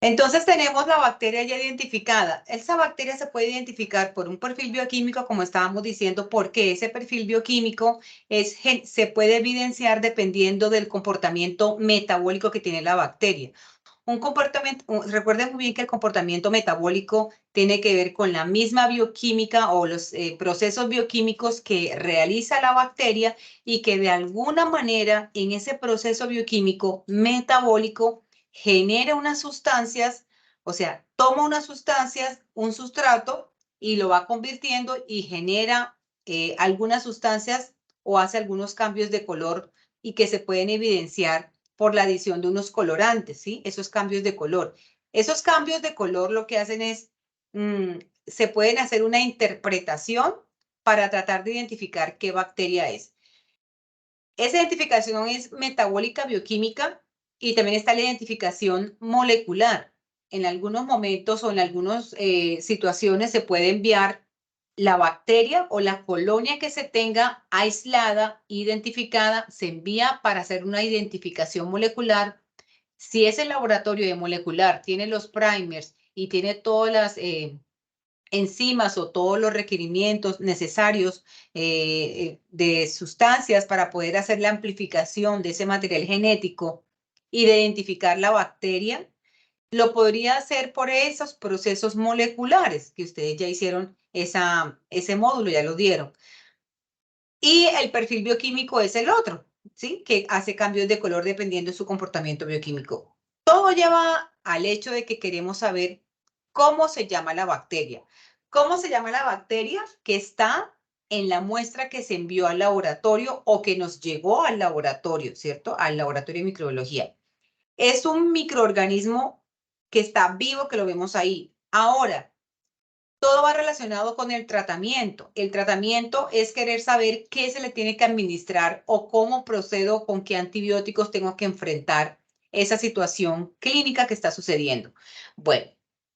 Entonces tenemos la bacteria ya identificada. Esa bacteria se puede identificar por un perfil bioquímico, como estábamos diciendo, porque ese perfil bioquímico se puede evidenciar dependiendo del comportamiento metabólico que tiene la bacteria. Recuerden muy bien que el comportamiento metabólico tiene que ver con la misma bioquímica o los procesos bioquímicos que realiza la bacteria y que de alguna manera en ese proceso bioquímico metabólico genera unas sustancias, o sea, toma unas sustancias, un sustrato y lo va convirtiendo y genera algunas sustancias o hace algunos cambios de color y que se pueden evidenciar por la adición de unos colorantes, ¿sí? Esos cambios de color. Esos cambios de color lo que hacen es, se pueden hacer una interpretación para tratar de identificar qué bacteria es. Esa identificación es metabólica, bioquímica, y también está la identificación molecular. En algunos momentos o en algunas situaciones se puede enviar la bacteria o la colonia que se tenga aislada, identificada, se envía para hacer una identificación molecular. Si ese laboratorio de molecular tiene los primers y tiene todas las enzimas o todos los requerimientos necesarios de sustancias para poder hacer la amplificación de ese material genético y de identificar la bacteria, lo podría hacer por esos procesos moleculares que ustedes ya hicieron ese módulo, ya lo dieron. Y el perfil bioquímico es el otro, ¿sí? Que hace cambios de color dependiendo de su comportamiento bioquímico. Todo lleva al hecho de que queremos saber cómo se llama la bacteria. ¿Cómo se llama la bacteria que está en la muestra que se envió al laboratorio o que nos llegó al laboratorio, ¿cierto? Al laboratorio de microbiología. Es un microorganismo que está vivo, que lo vemos ahí. Ahora, todo va relacionado con el tratamiento. El tratamiento es querer saber qué se le tiene que administrar o cómo procedo, con qué antibióticos tengo que enfrentar esa situación clínica que está sucediendo. Bueno,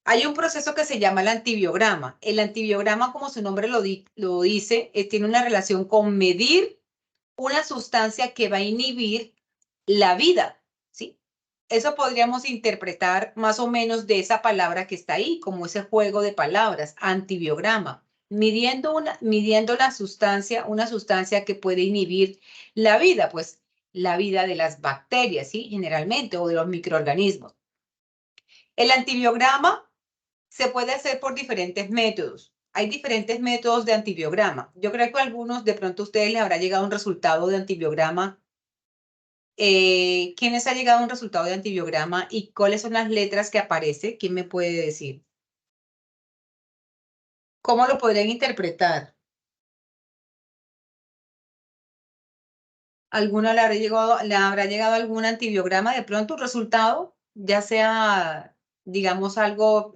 hay un proceso que se llama el antibiograma. El antibiograma, como su nombre lo dice, tiene una relación con medir una sustancia que va a inhibir la vida, ¿sí? Eso podríamos interpretar más o menos de esa palabra que está ahí, como ese juego de palabras, antibiograma, midiendo la sustancia, una sustancia que puede inhibir la vida, pues la vida de las bacterias, ¿sí? Generalmente, o de los microorganismos. El antibiograma se puede hacer por diferentes métodos. Hay diferentes métodos de antibiograma. Yo creo que a algunos, de pronto a ustedes les habrá llegado un resultado de antibiograma. ¿Quién les ha llegado un resultado de antibiograma y cuáles son las letras que aparece? ¿Quién me puede decir? ¿Cómo lo podrían interpretar? ¿Alguna le habrá llegado algún antibiograma de pronto un resultado, ya sea, digamos, algo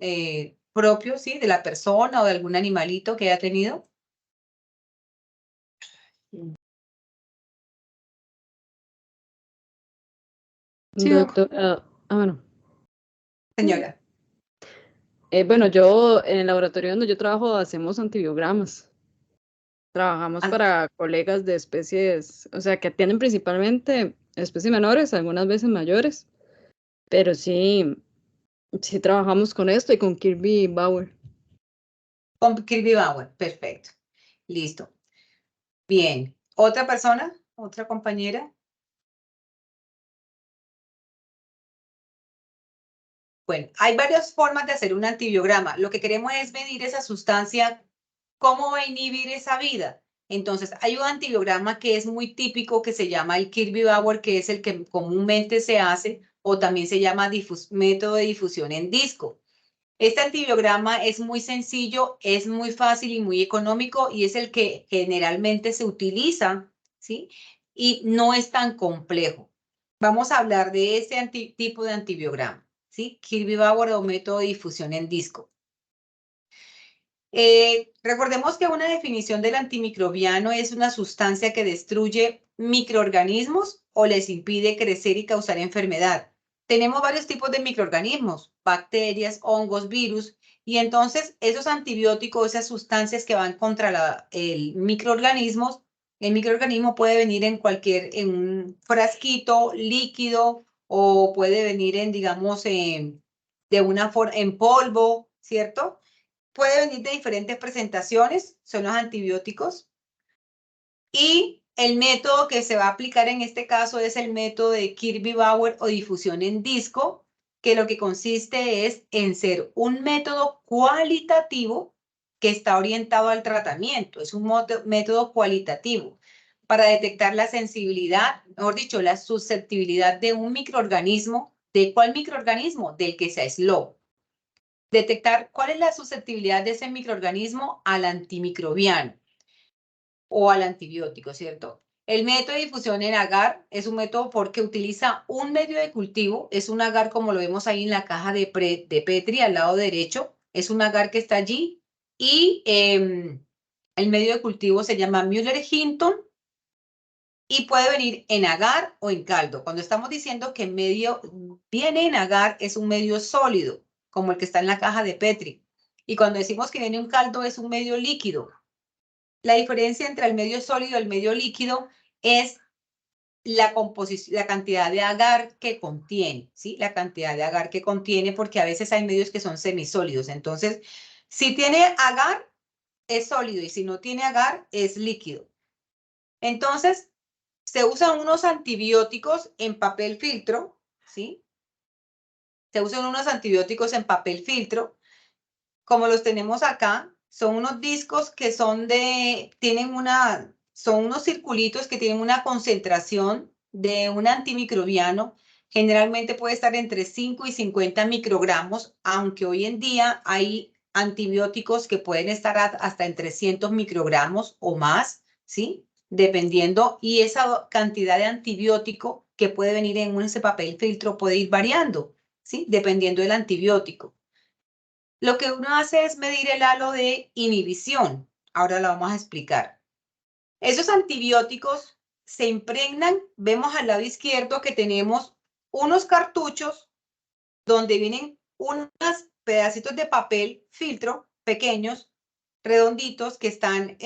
propio, ¿sí? De la persona o de algún animalito que haya tenido? Sí, Doctor, bueno. señora. Bueno, yo en el laboratorio donde yo trabajo hacemos antibiogramas. Trabajamos Ah, para colegas de especies, o sea, que atienden principalmente especies menores, algunas veces mayores, pero sí, sí trabajamos con esto y con Kirby Bauer. con Kirby Bauer, perfecto. Listo. Bien. ¿Otra persona? ¿Otra compañera? Bueno, hay varias formas de hacer un antibiograma. Lo que queremos es medir esa sustancia, cómo va a inhibir esa vida. Entonces, hay un antibiograma que es muy típico que se llama el Kirby-Bauer, que es el que comúnmente se hace, o también se llama método de difusión en disco. Este antibiograma es muy sencillo, es muy fácil y muy económico y es el que generalmente se utiliza, ¿sí? Y no es tan complejo. Vamos a hablar de este tipo de antibiograma, ¿sí? Kirby-Bauer o método de difusión en disco. Recordemos que una definición del antimicrobiano es una sustancia que destruye microorganismos o les impide crecer y causar enfermedad. Tenemos varios tipos de microorganismos, bacterias, hongos, virus, y entonces esos antibióticos, esas sustancias que van contra el microorganismo puede venir en un frasquito líquido o puede venir en, digamos, de una forma en polvo, ¿cierto? Puede venir de diferentes presentaciones, son los antibióticos. Y el método que se va a aplicar en este caso es el método de Kirby-Bauer o difusión en disco, que lo que consiste es en ser un método cualitativo que está orientado al tratamiento. Es un método cualitativo para detectar la sensibilidad, mejor dicho, la susceptibilidad de un microorganismo. ¿De cuál microorganismo? Del que se aisló. Detectar cuál es la susceptibilidad de ese microorganismo al antimicrobiano o al antibiótico, ¿cierto? El método de difusión en agar es un método porque utiliza un medio de cultivo, es un agar como lo vemos ahí en la caja de Petri al lado derecho, es un agar que está allí y el medio de cultivo se llama Müller-Hinton y puede venir en agar o en caldo. Cuando estamos diciendo que medio viene en agar es un medio sólido, como el que está en la caja de Petri. Y cuando decimos que viene un caldo es un medio líquido. La diferencia entre el medio sólido y el medio líquido es la composición, la cantidad de agar que contiene, ¿sí? La cantidad de agar que contiene, porque a veces hay medios que son semisólidos. Entonces, si tiene agar, es sólido, y si no tiene agar, es líquido. Entonces, se usan unos antibióticos en papel filtro, ¿sí? Se usan unos antibióticos en papel filtro, como los tenemos acá. Son unos discos que son son unos circulitos que tienen una concentración de un antimicrobiano. Generalmente puede estar entre 5 y 50 microgramos, aunque hoy en día hay antibióticos que pueden estar hasta en 300 microgramos o más, ¿sí? Dependiendo, y esa cantidad de antibiótico que puede venir en ese papel filtro puede ir variando, ¿sí? Dependiendo del antibiótico. Lo que uno hace es medir el halo de inhibición. Ahora lo vamos a explicar. Esos antibióticos se impregnan, vemos al lado izquierdo que tenemos unos cartuchos donde vienen unos pedacitos de papel filtro pequeños, redonditos, que están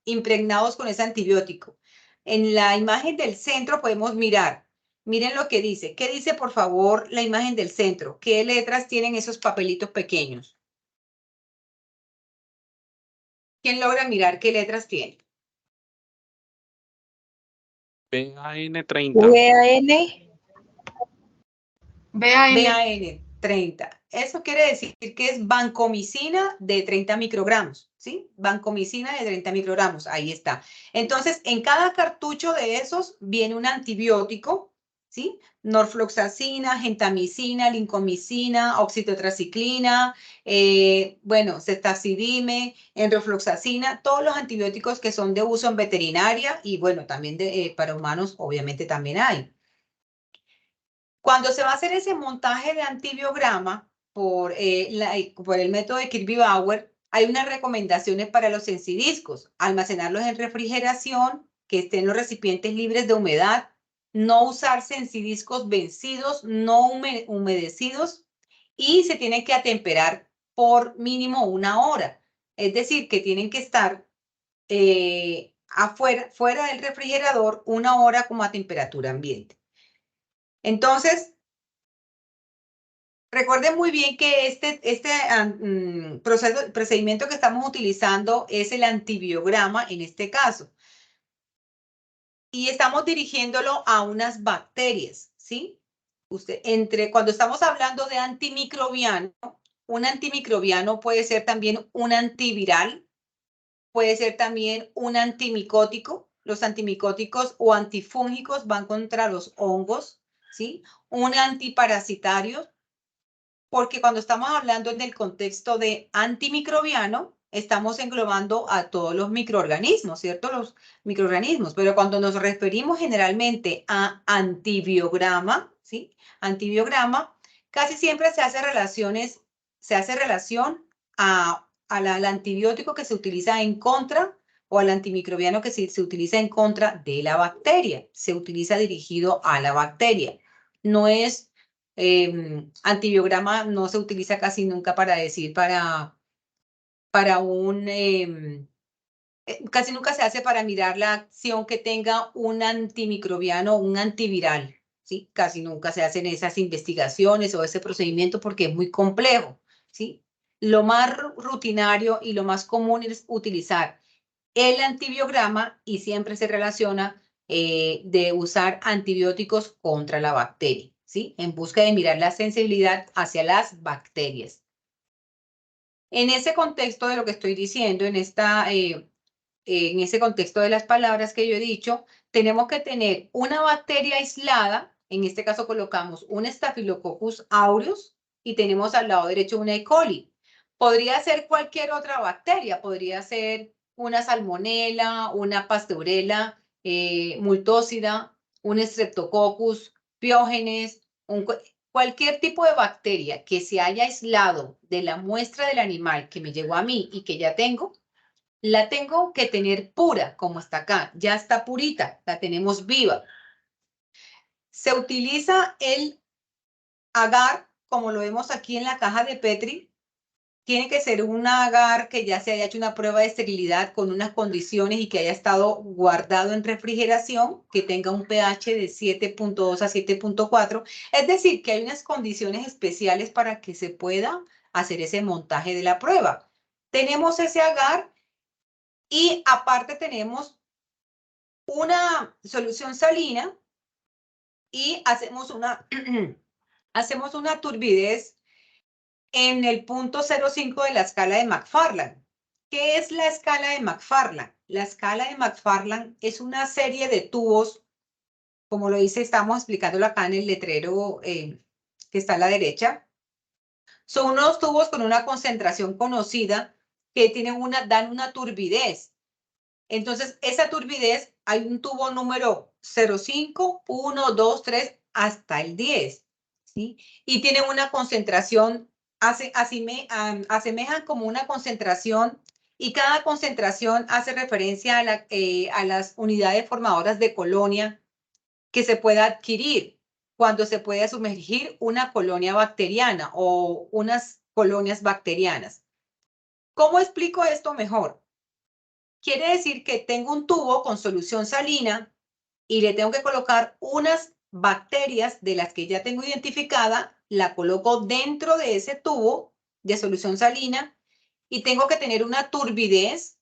impregnados con ese antibiótico. En la imagen del centro podemos mirar. Miren lo que dice. ¿Qué dice, por favor, la imagen del centro? ¿Qué letras tienen esos papelitos pequeños? ¿Quién logra mirar qué letras tiene? BAN 30. VAN. BAN 30. Eso quiere decir que es vancomicina de 30 microgramos, ¿sí? Vancomicina de 30 microgramos, ahí está. Entonces, en cada cartucho de esos viene un antibiótico, ¿sí? Norfloxacina, gentamicina, lincomicina, oxitotraciclina, bueno, ceftazidime, enrofloxacina, todos los antibióticos que son de uso en veterinaria y bueno, también para humanos obviamente también hay. Cuando se va a hacer ese montaje de antibiograma por el método de Kirby-Bauer, hay unas recomendaciones para los sensidiscos: almacenarlos en refrigeración, que estén los recipientes libres de humedad, no usar sensidiscos vencidos, no humedecidos, y se tienen que atemperar por mínimo 1 hora. Es decir, que tienen que estar fuera del refrigerador 1 hora como a temperatura ambiente. Entonces, recuerden muy bien que este procedimiento que estamos utilizando es el antibiograma en este caso. Y estamos dirigiéndolo a unas bacterias, ¿sí? Cuando estamos hablando de antimicrobiano, un antimicrobiano puede ser también un antiviral, puede ser también un antimicótico. Los antimicóticos o antifúngicos van contra los hongos, ¿sí? Un antiparasitario, porque cuando estamos hablando en el contexto de antimicrobiano, estamos englobando a todos los microorganismos, ¿cierto? Los microorganismos, pero cuando nos referimos generalmente a antibiograma, ¿sí? Antibiograma, casi siempre se hace relación al antibiótico que se utiliza en contra o al antimicrobiano que se utiliza en contra de la bacteria. Se utiliza dirigido a la bacteria. No es antibiograma, no se utiliza casi nunca para decir casi nunca se hace para mirar la acción que tenga un antimicrobiano o un antiviral, ¿sí? Casi nunca se hacen esas investigaciones o ese procedimiento porque es muy complejo, ¿sí? Lo más rutinario y lo más común es utilizar el antibiograma y siempre se relaciona de usar antibióticos contra la bacteria, ¿sí? En busca de mirar la sensibilidad hacia las bacterias. En ese contexto de lo que estoy diciendo, en ese contexto de las palabras que yo he dicho, tenemos que tener una bacteria aislada. En este caso colocamos un Staphylococcus aureus y tenemos al lado derecho una E. coli. Podría ser cualquier otra bacteria, podría ser una salmonella, una pasteurella, multósida, un Streptococcus, piógenes, cualquier tipo de bacteria que se haya aislado de la muestra del animal que me llegó a mí y que ya tengo, la tengo que tener pura, como está acá. Ya está purita, la tenemos viva. Se utiliza el agar, como lo vemos aquí en la caja de Petri. Tiene que ser un agar que ya se haya hecho una prueba de esterilidad con unas condiciones y que haya estado guardado en refrigeración, que tenga un pH de 7.2 a 7.4. Es decir, que hay unas condiciones especiales para que se pueda hacer ese montaje de la prueba. Tenemos ese agar y aparte tenemos una solución salina y hacemos una turbidez en el punto 0,5 de la escala de Macfarlane. ¿Qué es la escala de Macfarlane? La escala de Macfarlane es una serie de tubos, como lo dice, estamos explicándolo acá en el letrero que está a la derecha. Son unos tubos con una concentración conocida que dan una turbidez. Entonces, esa turbidez, hay un tubo número 0,5, 1, 2, 3, hasta el 10, ¿sí? Y tienen una concentración, asemejan como una concentración, y cada concentración hace referencia a las unidades formadoras de colonia que se pueda adquirir cuando se puede sumergir una colonia bacteriana o unas colonias bacterianas. ¿Cómo explico esto mejor? Quiere decir que tengo un tubo con solución salina y le tengo que colocar unas bacterias de las que ya tengo identificada, la coloco dentro de ese tubo de solución salina y tengo que tener una turbidez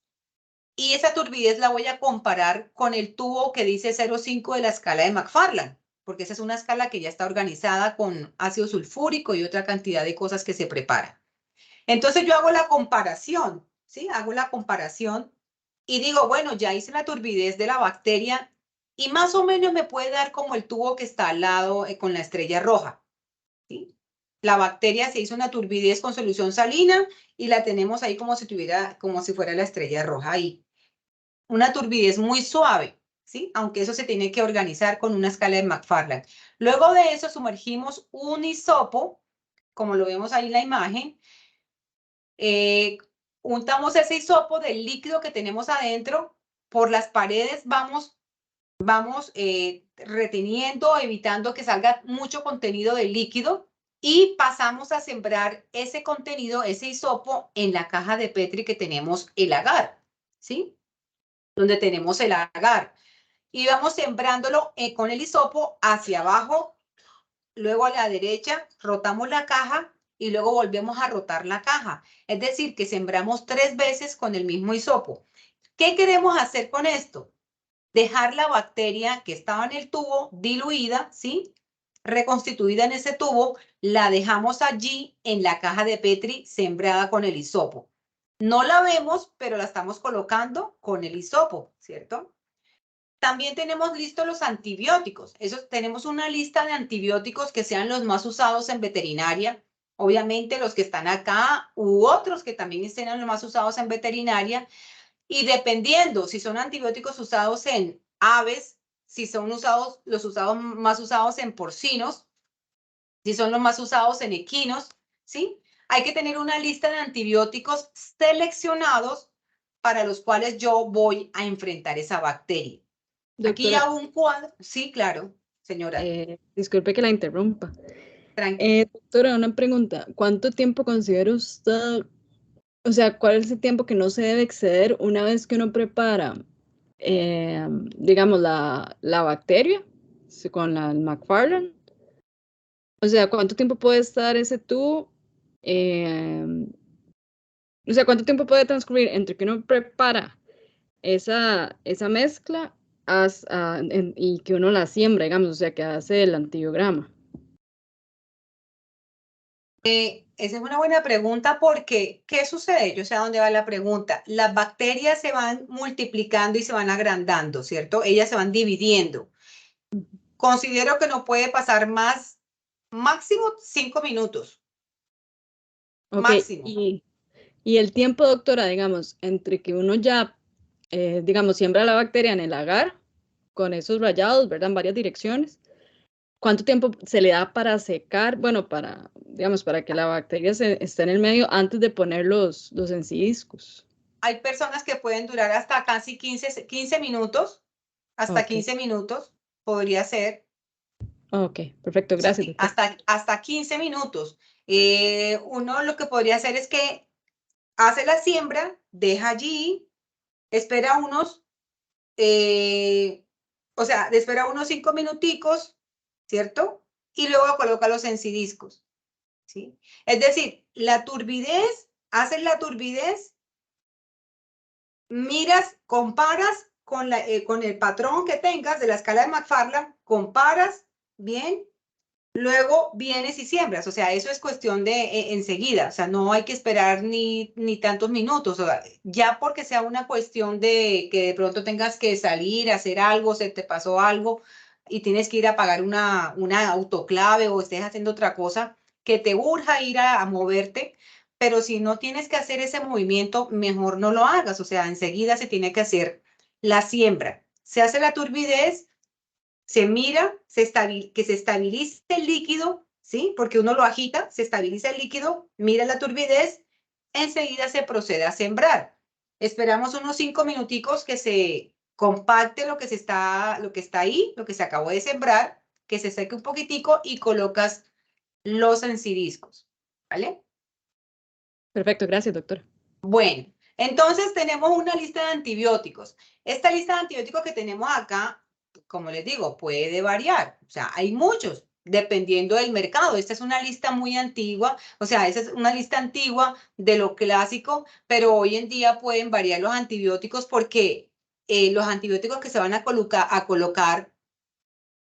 y esa turbidez la voy a comparar con el tubo que dice 0,5 de la escala de Macfarlane, porque esa es una escala que ya está organizada con ácido sulfúrico y otra cantidad de cosas que se preparan. Entonces yo hago la comparación, ¿sí? Hago la comparación y digo, bueno, ya hice la turbidez de la bacteria y más o menos me puede dar como el tubo que está al lado con la estrella roja, ¿sí? La bacteria se hizo una turbidez con solución salina y la tenemos ahí como si fuera la estrella roja ahí. Una turbidez muy suave, ¿sí? Aunque eso se tiene que organizar con una escala de Macfarlane. Luego de eso sumergimos un hisopo, como lo vemos ahí en la imagen, untamos ese hisopo del líquido que tenemos adentro, por las paredes vamos reteniendo, evitando que salga mucho contenido del líquido y pasamos a sembrar ese contenido, ese hisopo, en la caja de Petri que tenemos el agar, ¿sí? Donde tenemos el agar. Y vamos sembrándolo con el hisopo hacia abajo, luego a la derecha, rotamos la caja y luego volvemos a rotar la caja. Es decir, que sembramos 3 veces con el mismo hisopo. ¿Qué queremos hacer con esto? Dejar la bacteria que estaba en el tubo diluida, ¿sí? Reconstituida en ese tubo, la dejamos allí en la caja de Petri sembrada con el hisopo. No la vemos, pero la estamos colocando con el hisopo, ¿cierto? También tenemos listos los antibióticos. Tenemos una lista de antibióticos que sean los más usados en veterinaria. Obviamente los que están acá u otros que también sean los más usados en veterinaria. Y dependiendo si son antibióticos usados en aves, si son más usados en porcinos, si son los más usados en equinos, ¿sí? Hay que tener una lista de antibióticos seleccionados para los cuales yo voy a enfrentar esa bacteria. Aquí Doctora, hago un cuadro. Sí, claro, señora. disculpe que la interrumpa. Tranquila. Doctora, una pregunta. ¿Cuánto tiempo considera usted, o sea, cuál es el tiempo que no se debe exceder una vez que uno prepara, digamos, la bacteria, con la McFarland. O sea, ¿cuánto tiempo puede estar ese tubo? O sea, ¿cuánto tiempo puede transcurrir entre que uno prepara esa mezcla y que uno la siembra, digamos, o sea, que hace el antibiograma? Esa es una buena pregunta porque, ¿qué sucede? Yo sé a dónde va la pregunta. Las bacterias se van multiplicando y se van agrandando, ¿cierto? Ellas se van dividiendo. Considero que no puede pasar máximo 5 minutos. Ok, Máximo. y el tiempo, doctora, digamos, entre que uno ya, digamos, siembra la bacteria en el agar, con esos rayados, ¿verdad? En varias direcciones. ¿Cuánto tiempo se le da para secar? Bueno, digamos, para que la bacteria esté en el medio antes de poner los encidiscos. Hay personas que pueden durar hasta casi 15 minutos, hasta Ok. 15 minutos podría ser. Ok, perfecto, gracias, Sí, doctora. hasta 15 minutos. Uno lo que podría hacer es que hace la siembra, deja allí, espera espera unos 5 minuticos, ¿cierto? Y luego coloca los encidiscos, ¿sí? Es decir, haces la turbidez, miras, comparas con el patrón que tengas de la escala de McFarland, comparas bien. Luego vienes y siembras, o sea, eso es cuestión de enseguida, o sea, no hay que esperar ni tantos minutos, o sea, ya porque sea una cuestión de que de pronto tengas que salir, hacer algo, se te pasó algo y tienes que ir a pagar una autoclave o estés haciendo otra cosa, que te urja ir a moverte, pero si no tienes que hacer ese movimiento, mejor no lo hagas, o sea, enseguida se tiene que hacer la siembra. Se hace la turbidez, se mira, que se estabilice el líquido, ¿sí? Porque uno lo agita, se estabiliza el líquido, mira la turbidez, enseguida se procede a sembrar. Esperamos unos 5 minuticos que se compacte lo que está ahí, lo que se acabó de sembrar, que se seque un poquitico y colocas los encidiscos, ¿vale? Perfecto, gracias, doctora. Bueno, entonces tenemos una lista de antibióticos. Esta lista de antibióticos que tenemos acá, como les digo, puede variar. O sea, hay muchos, dependiendo del mercado. Esta es una lista muy antigua, o sea, esa es una lista antigua de lo clásico, pero hoy en día pueden variar los antibióticos porque los antibióticos que se van a colocar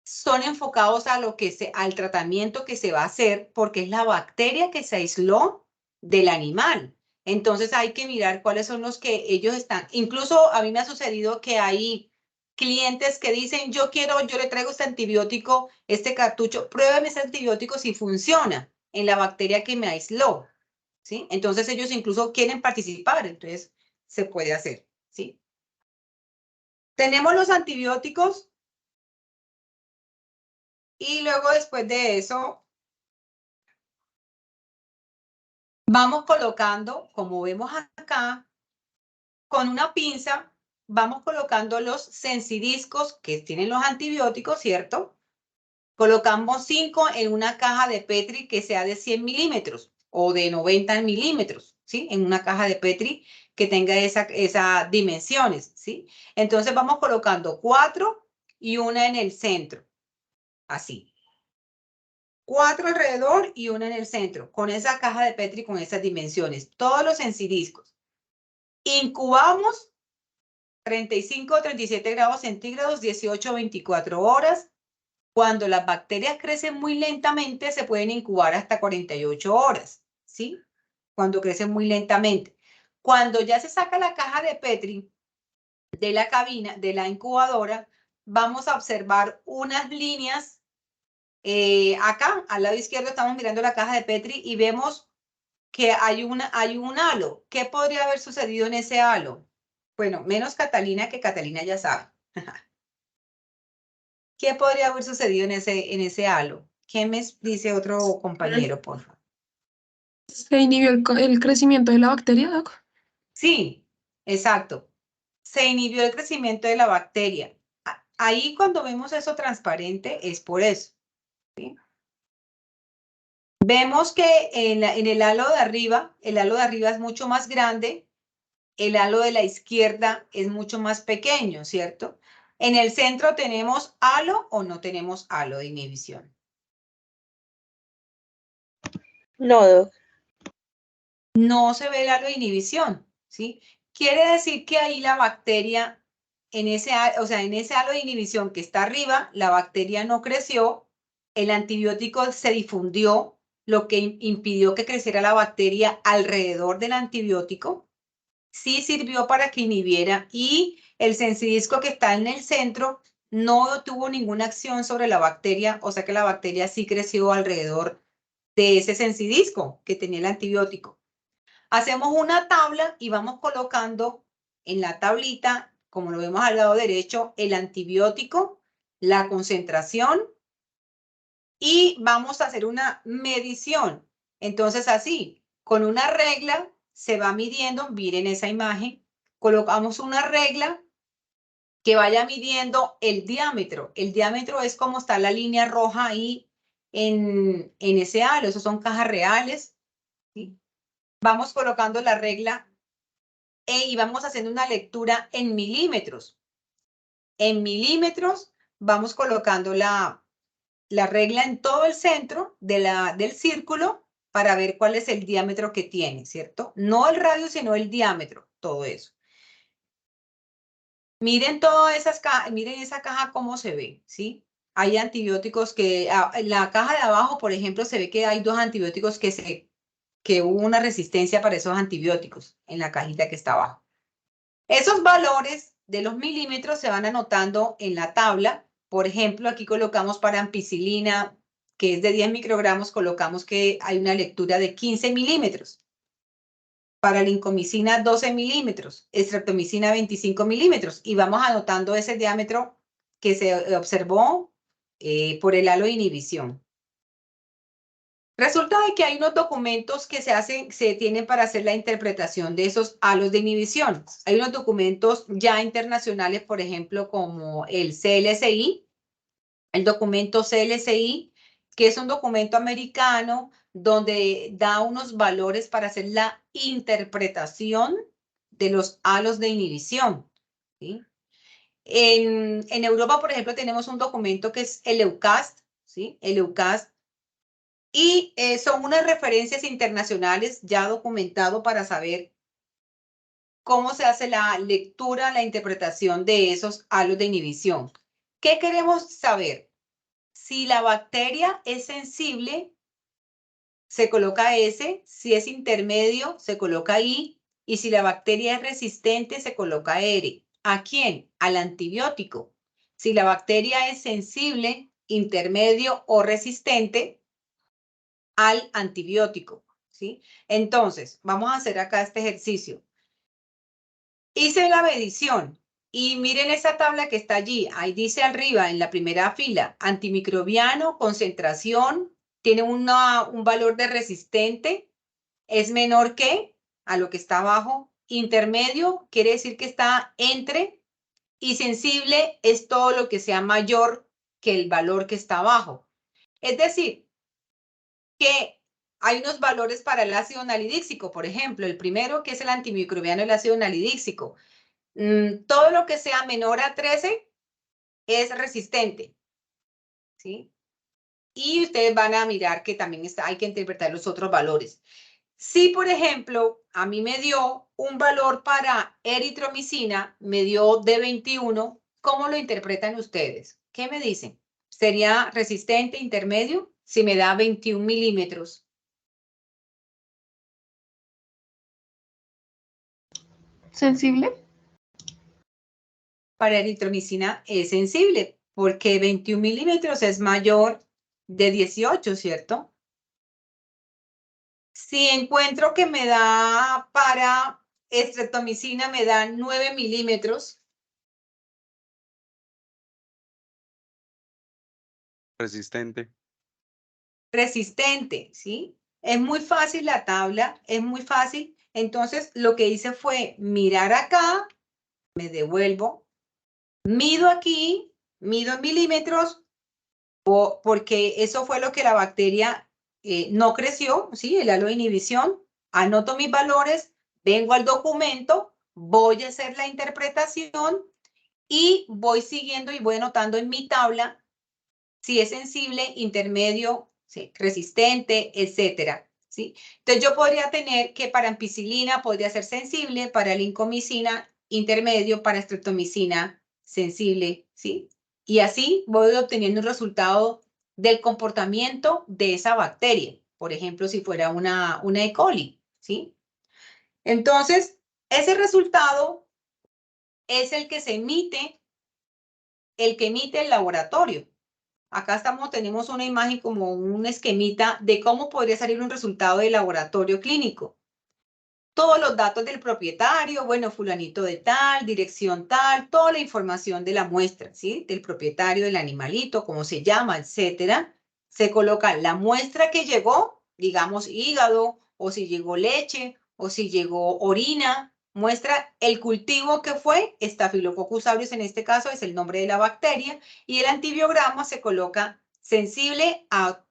son enfocados al tratamiento que se va a hacer, porque es la bacteria que se aisló del animal. Entonces hay que mirar cuáles son los que ellos están. Incluso a mí me ha sucedido que hay clientes que dicen, yo le traigo este antibiótico, este cartucho, pruébame ese antibiótico si funciona en la bacteria que me aisló, ¿sí? Entonces ellos incluso quieren participar, entonces se puede hacer, ¿sí? Tenemos los antibióticos y luego después de eso vamos colocando, como vemos acá, con una pinza, vamos colocando los sensidiscos que tienen los antibióticos, ¿cierto? Colocamos 5 en una caja de Petri que sea de 100 milímetros o de 90 milímetros, ¿sí? En una caja de Petri que tenga esas dimensiones, ¿sí? Entonces vamos colocando 4 y una en el centro, así. 4 alrededor y una en el centro, con esa caja de Petri con esas dimensiones, todos los encidiscos. Incubamos 35 o 37 grados centígrados, 18 o 24 horas. Cuando las bacterias crecen muy lentamente, se pueden incubar hasta 48 horas, ¿sí? Cuando crecen muy lentamente. Cuando ya se saca la caja de Petri de la cabina, de la incubadora, vamos a observar unas líneas. Acá, al lado izquierdo, estamos mirando la caja de Petri y vemos que hay un halo. ¿Qué podría haber sucedido en ese halo? Bueno, menos Catalina, que Catalina ya sabe. ¿Qué podría haber sucedido en ese halo? ¿Qué me dice otro compañero, por favor? ¿Se inhibió el crecimiento de la bacteria, Doc? Sí, exacto. Se inhibió el crecimiento de la bacteria. Ahí cuando vemos eso transparente es por eso. ¿Sí? Vemos que en el halo de arriba, el halo de arriba es mucho más grande, el halo de la izquierda es mucho más pequeño, ¿cierto? ¿En el centro tenemos halo o no tenemos halo de inhibición? No, Doc. No se ve el halo de inhibición, ¿sí? Quiere decir que ahí la bacteria, en ese halo de inhibición que está arriba, la bacteria no creció, el antibiótico se difundió, lo que impidió que creciera la bacteria alrededor del antibiótico, sí sirvió para que inhibiera, y el sensidisco que está en el centro no tuvo ninguna acción sobre la bacteria, o sea que la bacteria sí creció alrededor de ese sensidisco que tenía el antibiótico. Hacemos una tabla y vamos colocando en la tablita, como lo vemos al lado derecho, el antibiótico, la concentración, y vamos a hacer una medición. Entonces, así, con una regla se va midiendo, miren esa imagen, colocamos una regla que vaya midiendo el diámetro. El diámetro es como está la línea roja ahí en ese halo, esos son cajas reales, ¿sí? Vamos colocando la regla y vamos haciendo una lectura en milímetros. En milímetros vamos colocando la regla en todo el centro del círculo para ver cuál es el diámetro que tiene, ¿cierto? No el radio, sino el diámetro, todo eso. Miren todas esas cajas, miren esa caja cómo se ve, ¿sí? Hay antibióticos que, en la caja de abajo, por ejemplo, se ve que hay 2 antibióticos que hubo una resistencia para esos antibióticos en la cajita que está abajo. Esos valores de los milímetros se van anotando en la tabla. Por ejemplo, aquí colocamos para ampicilina, que es de 10 microgramos, colocamos que hay una lectura de 15 milímetros. Para lincomicina, 12 milímetros. Streptomicina, 25 milímetros. Y vamos anotando ese diámetro que se observó por el halo de inhibición. Resulta de que hay unos documentos que se tienen para hacer la interpretación de esos halos de inhibición. Hay unos documentos ya internacionales, por ejemplo, como el CLSI, el documento CLSI, que es un documento americano donde da unos valores para hacer la interpretación de los halos de inhibición, ¿sí? En Europa, por ejemplo, tenemos un documento que es el EUCAST, ¿sí? El EUCAST. Y son unas referencias internacionales ya documentado para saber cómo se hace la lectura, la interpretación de esos halos de inhibición. ¿Qué queremos saber? Si la bacteria es sensible, se coloca S, si es intermedio, se coloca I, y si la bacteria es resistente, se coloca R. ¿A quién? Al antibiótico. Si la bacteria es sensible, intermedio o resistente, al antibiótico, ¿sí? Entonces, vamos a hacer acá este ejercicio. Hice la medición y miren esa tabla que está allí. Ahí dice arriba, en la primera fila, antimicrobiano, concentración, tiene un valor de resistente, es menor que a lo que está abajo. Intermedio quiere decir que está entre, y sensible es todo lo que sea mayor que el valor que está abajo. Es decir, que hay unos valores para el ácido nalidíxico, por ejemplo, el primero que es el antimicrobiano, el ácido nalidíxico. Todo lo que sea menor a 13 es resistente, ¿sí? Y ustedes van a mirar que también hay que interpretar los otros valores. Si, por ejemplo, a mí me dio un valor para eritromicina, me dio de 21, ¿cómo lo interpretan ustedes? ¿Qué me dicen? ¿Sería resistente, intermedio? Si me da 21 milímetros. ¿Sensible? Para eritromicina es sensible, porque 21 milímetros es mayor de 18, ¿cierto? Si encuentro que me da para streptomicina, me da 9 milímetros. Resistente. Resistente, ¿sí? Es muy fácil la tabla, es muy fácil. Entonces, lo que hice fue mirar acá, me devuelvo, mido aquí, mido en milímetros, porque eso fue lo que la bacteria no creció, ¿sí? El halo de inhibición. Anoto mis valores, vengo al documento, voy a hacer la interpretación y voy siguiendo y voy anotando en mi tabla si es sensible, intermedio, ¿sí?, resistente, etcétera, ¿sí? Entonces yo podría tener que para ampicilina podría ser sensible, para lincomicina intermedio, para streptomicina sensible, ¿sí? Y así voy obteniendo un resultado del comportamiento de esa bacteria. Por ejemplo, si fuera una E. coli, ¿sí? Entonces, ese resultado es el que emite el laboratorio. Acá tenemos una imagen como un esquemita de cómo podría salir un resultado de laboratorio clínico. Todos los datos del propietario, bueno, fulanito de tal, dirección tal, toda la información de la muestra, ¿sí? Del propietario del animalito, cómo se llama, etcétera. Se coloca la muestra que llegó, digamos hígado, o si llegó leche, o si llegó orina. Muestra el cultivo que fue, Staphylococcus aureus en este caso es el nombre de la bacteria, y el antibiograma se coloca sensible a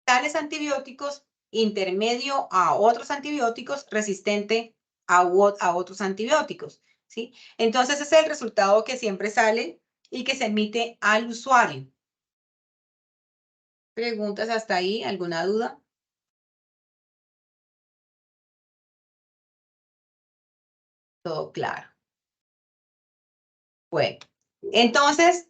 tales antibióticos, intermedio a otros antibióticos, resistente a otros antibióticos, ¿sí? Entonces ese es el resultado que siempre sale y que se emite al usuario. ¿Preguntas hasta ahí? ¿Alguna duda? Todo claro. Bueno, entonces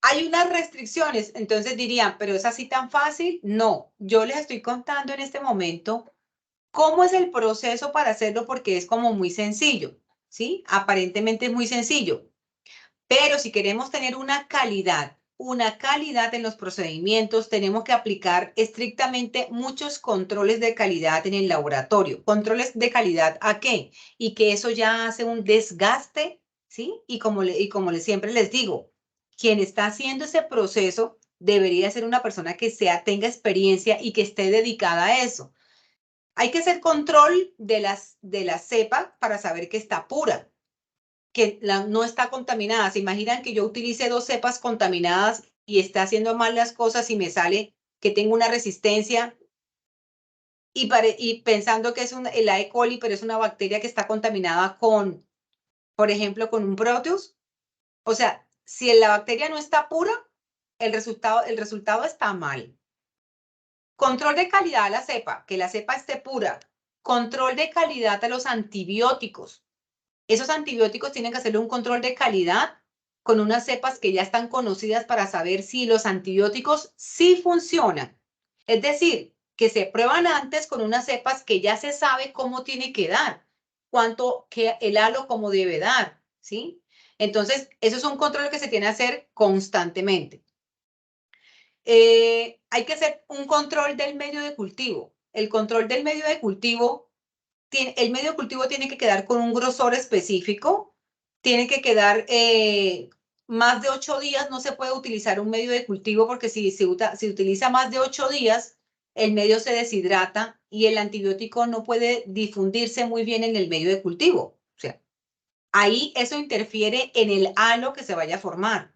hay unas restricciones, entonces dirían, pero ¿es así tan fácil? No, yo les estoy contando en este momento cómo es el proceso para hacerlo porque es como muy sencillo, ¿sí? Aparentemente es muy sencillo, pero si queremos tener una calidad en los procedimientos, tenemos que aplicar estrictamente muchos controles de calidad en el laboratorio. ¿Controles de calidad a qué? Y que eso ya hace un desgaste, ¿sí? Y como siempre les digo, quien está haciendo ese proceso debería ser una persona que tenga experiencia y que esté dedicada a eso. Hay que hacer control de la cepa para saber que está pura, que no está contaminada. ¿Se imaginan que yo utilice 2 cepas contaminadas y esté haciendo mal las cosas y me sale que tengo una resistencia y pensando que es la E. coli, pero es una bacteria que está contaminada con, por ejemplo, con un Proteus? O sea, si la bacteria no está pura, el resultado está mal. Control de calidad a la cepa, que la cepa esté pura. Control de calidad a los antibióticos. Esos antibióticos tienen que hacerle un control de calidad con unas cepas que ya están conocidas para saber si los antibióticos sí funcionan. Es decir, que se prueban antes con unas cepas que ya se sabe cómo tiene que dar, que el halo cómo debe dar, ¿sí? Entonces, eso es un control que se tiene que hacer constantemente. Hay que hacer un control del medio de cultivo. El control del medio de cultivo, el medio de cultivo tiene que quedar con un grosor específico, tiene que quedar más de 8 días, no se puede utilizar un medio de cultivo porque si se utiliza más de 8 días, el medio se deshidrata y el antibiótico no puede difundirse muy bien en el medio de cultivo. O sea, ahí eso interfiere en el halo que se vaya a formar.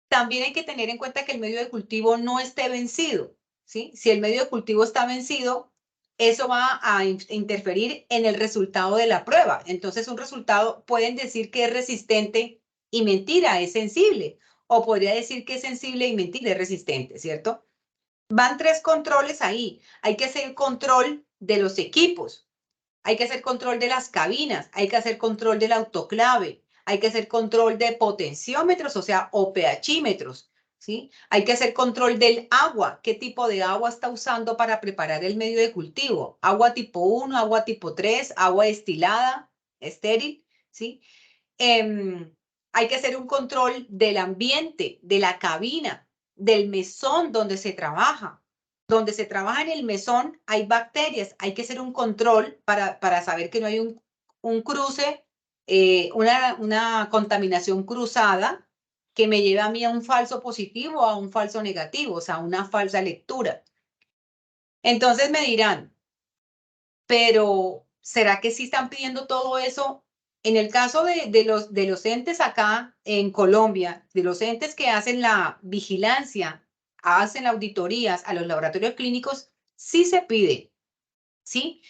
También hay que tener en cuenta que el medio de cultivo no esté vencido, ¿sí? Si el medio de cultivo está vencido, eso va a interferir en el resultado de la prueba. Entonces, un resultado, pueden decir que es resistente y mentira, es sensible. O podría decir que es sensible y mentira, es resistente, ¿cierto? Van 3 controles ahí. Hay que hacer control de los equipos. Hay que hacer control de las cabinas. Hay que hacer control del autoclave. Hay que hacer control de potenciómetros, o sea, o pHímetros, ¿sí? Hay que hacer control del agua. ¿Qué tipo de agua está usando para preparar el medio de cultivo? Agua tipo 1, agua tipo 3, agua destilada, estéril, ¿sí? Hay que hacer un control del ambiente, de la cabina, del mesón donde se trabaja. Donde se trabaja en el mesón hay bacterias. Hay que hacer un control para saber que no hay un cruce, una contaminación cruzada que me lleve a mí a un falso positivo o a un falso negativo, o sea, una falsa lectura. Entonces me dirán, pero ¿será que sí están pidiendo todo eso? En el caso de los entes acá en Colombia, de los entes que hacen la vigilancia, hacen auditorías a los laboratorios clínicos, sí se pide, ¿sí?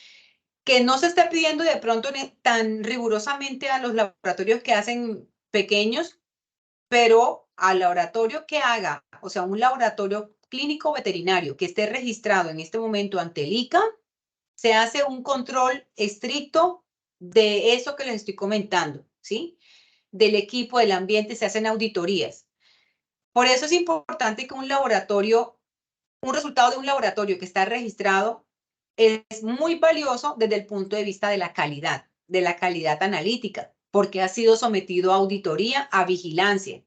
que no se esté pidiendo de pronto tan rigurosamente a los laboratorios que hacen pequeños, pero al laboratorio que haga, o sea, un laboratorio clínico veterinario que esté registrado en este momento ante el ICA, se hace un control estricto de eso que les estoy comentando, ¿sí? Del equipo, del ambiente, se hacen auditorías. Por eso es importante que un laboratorio, un resultado de un laboratorio que está registrado es muy valioso desde el punto de vista de la calidad analítica, porque ha sido sometido a auditoría, a vigilancia.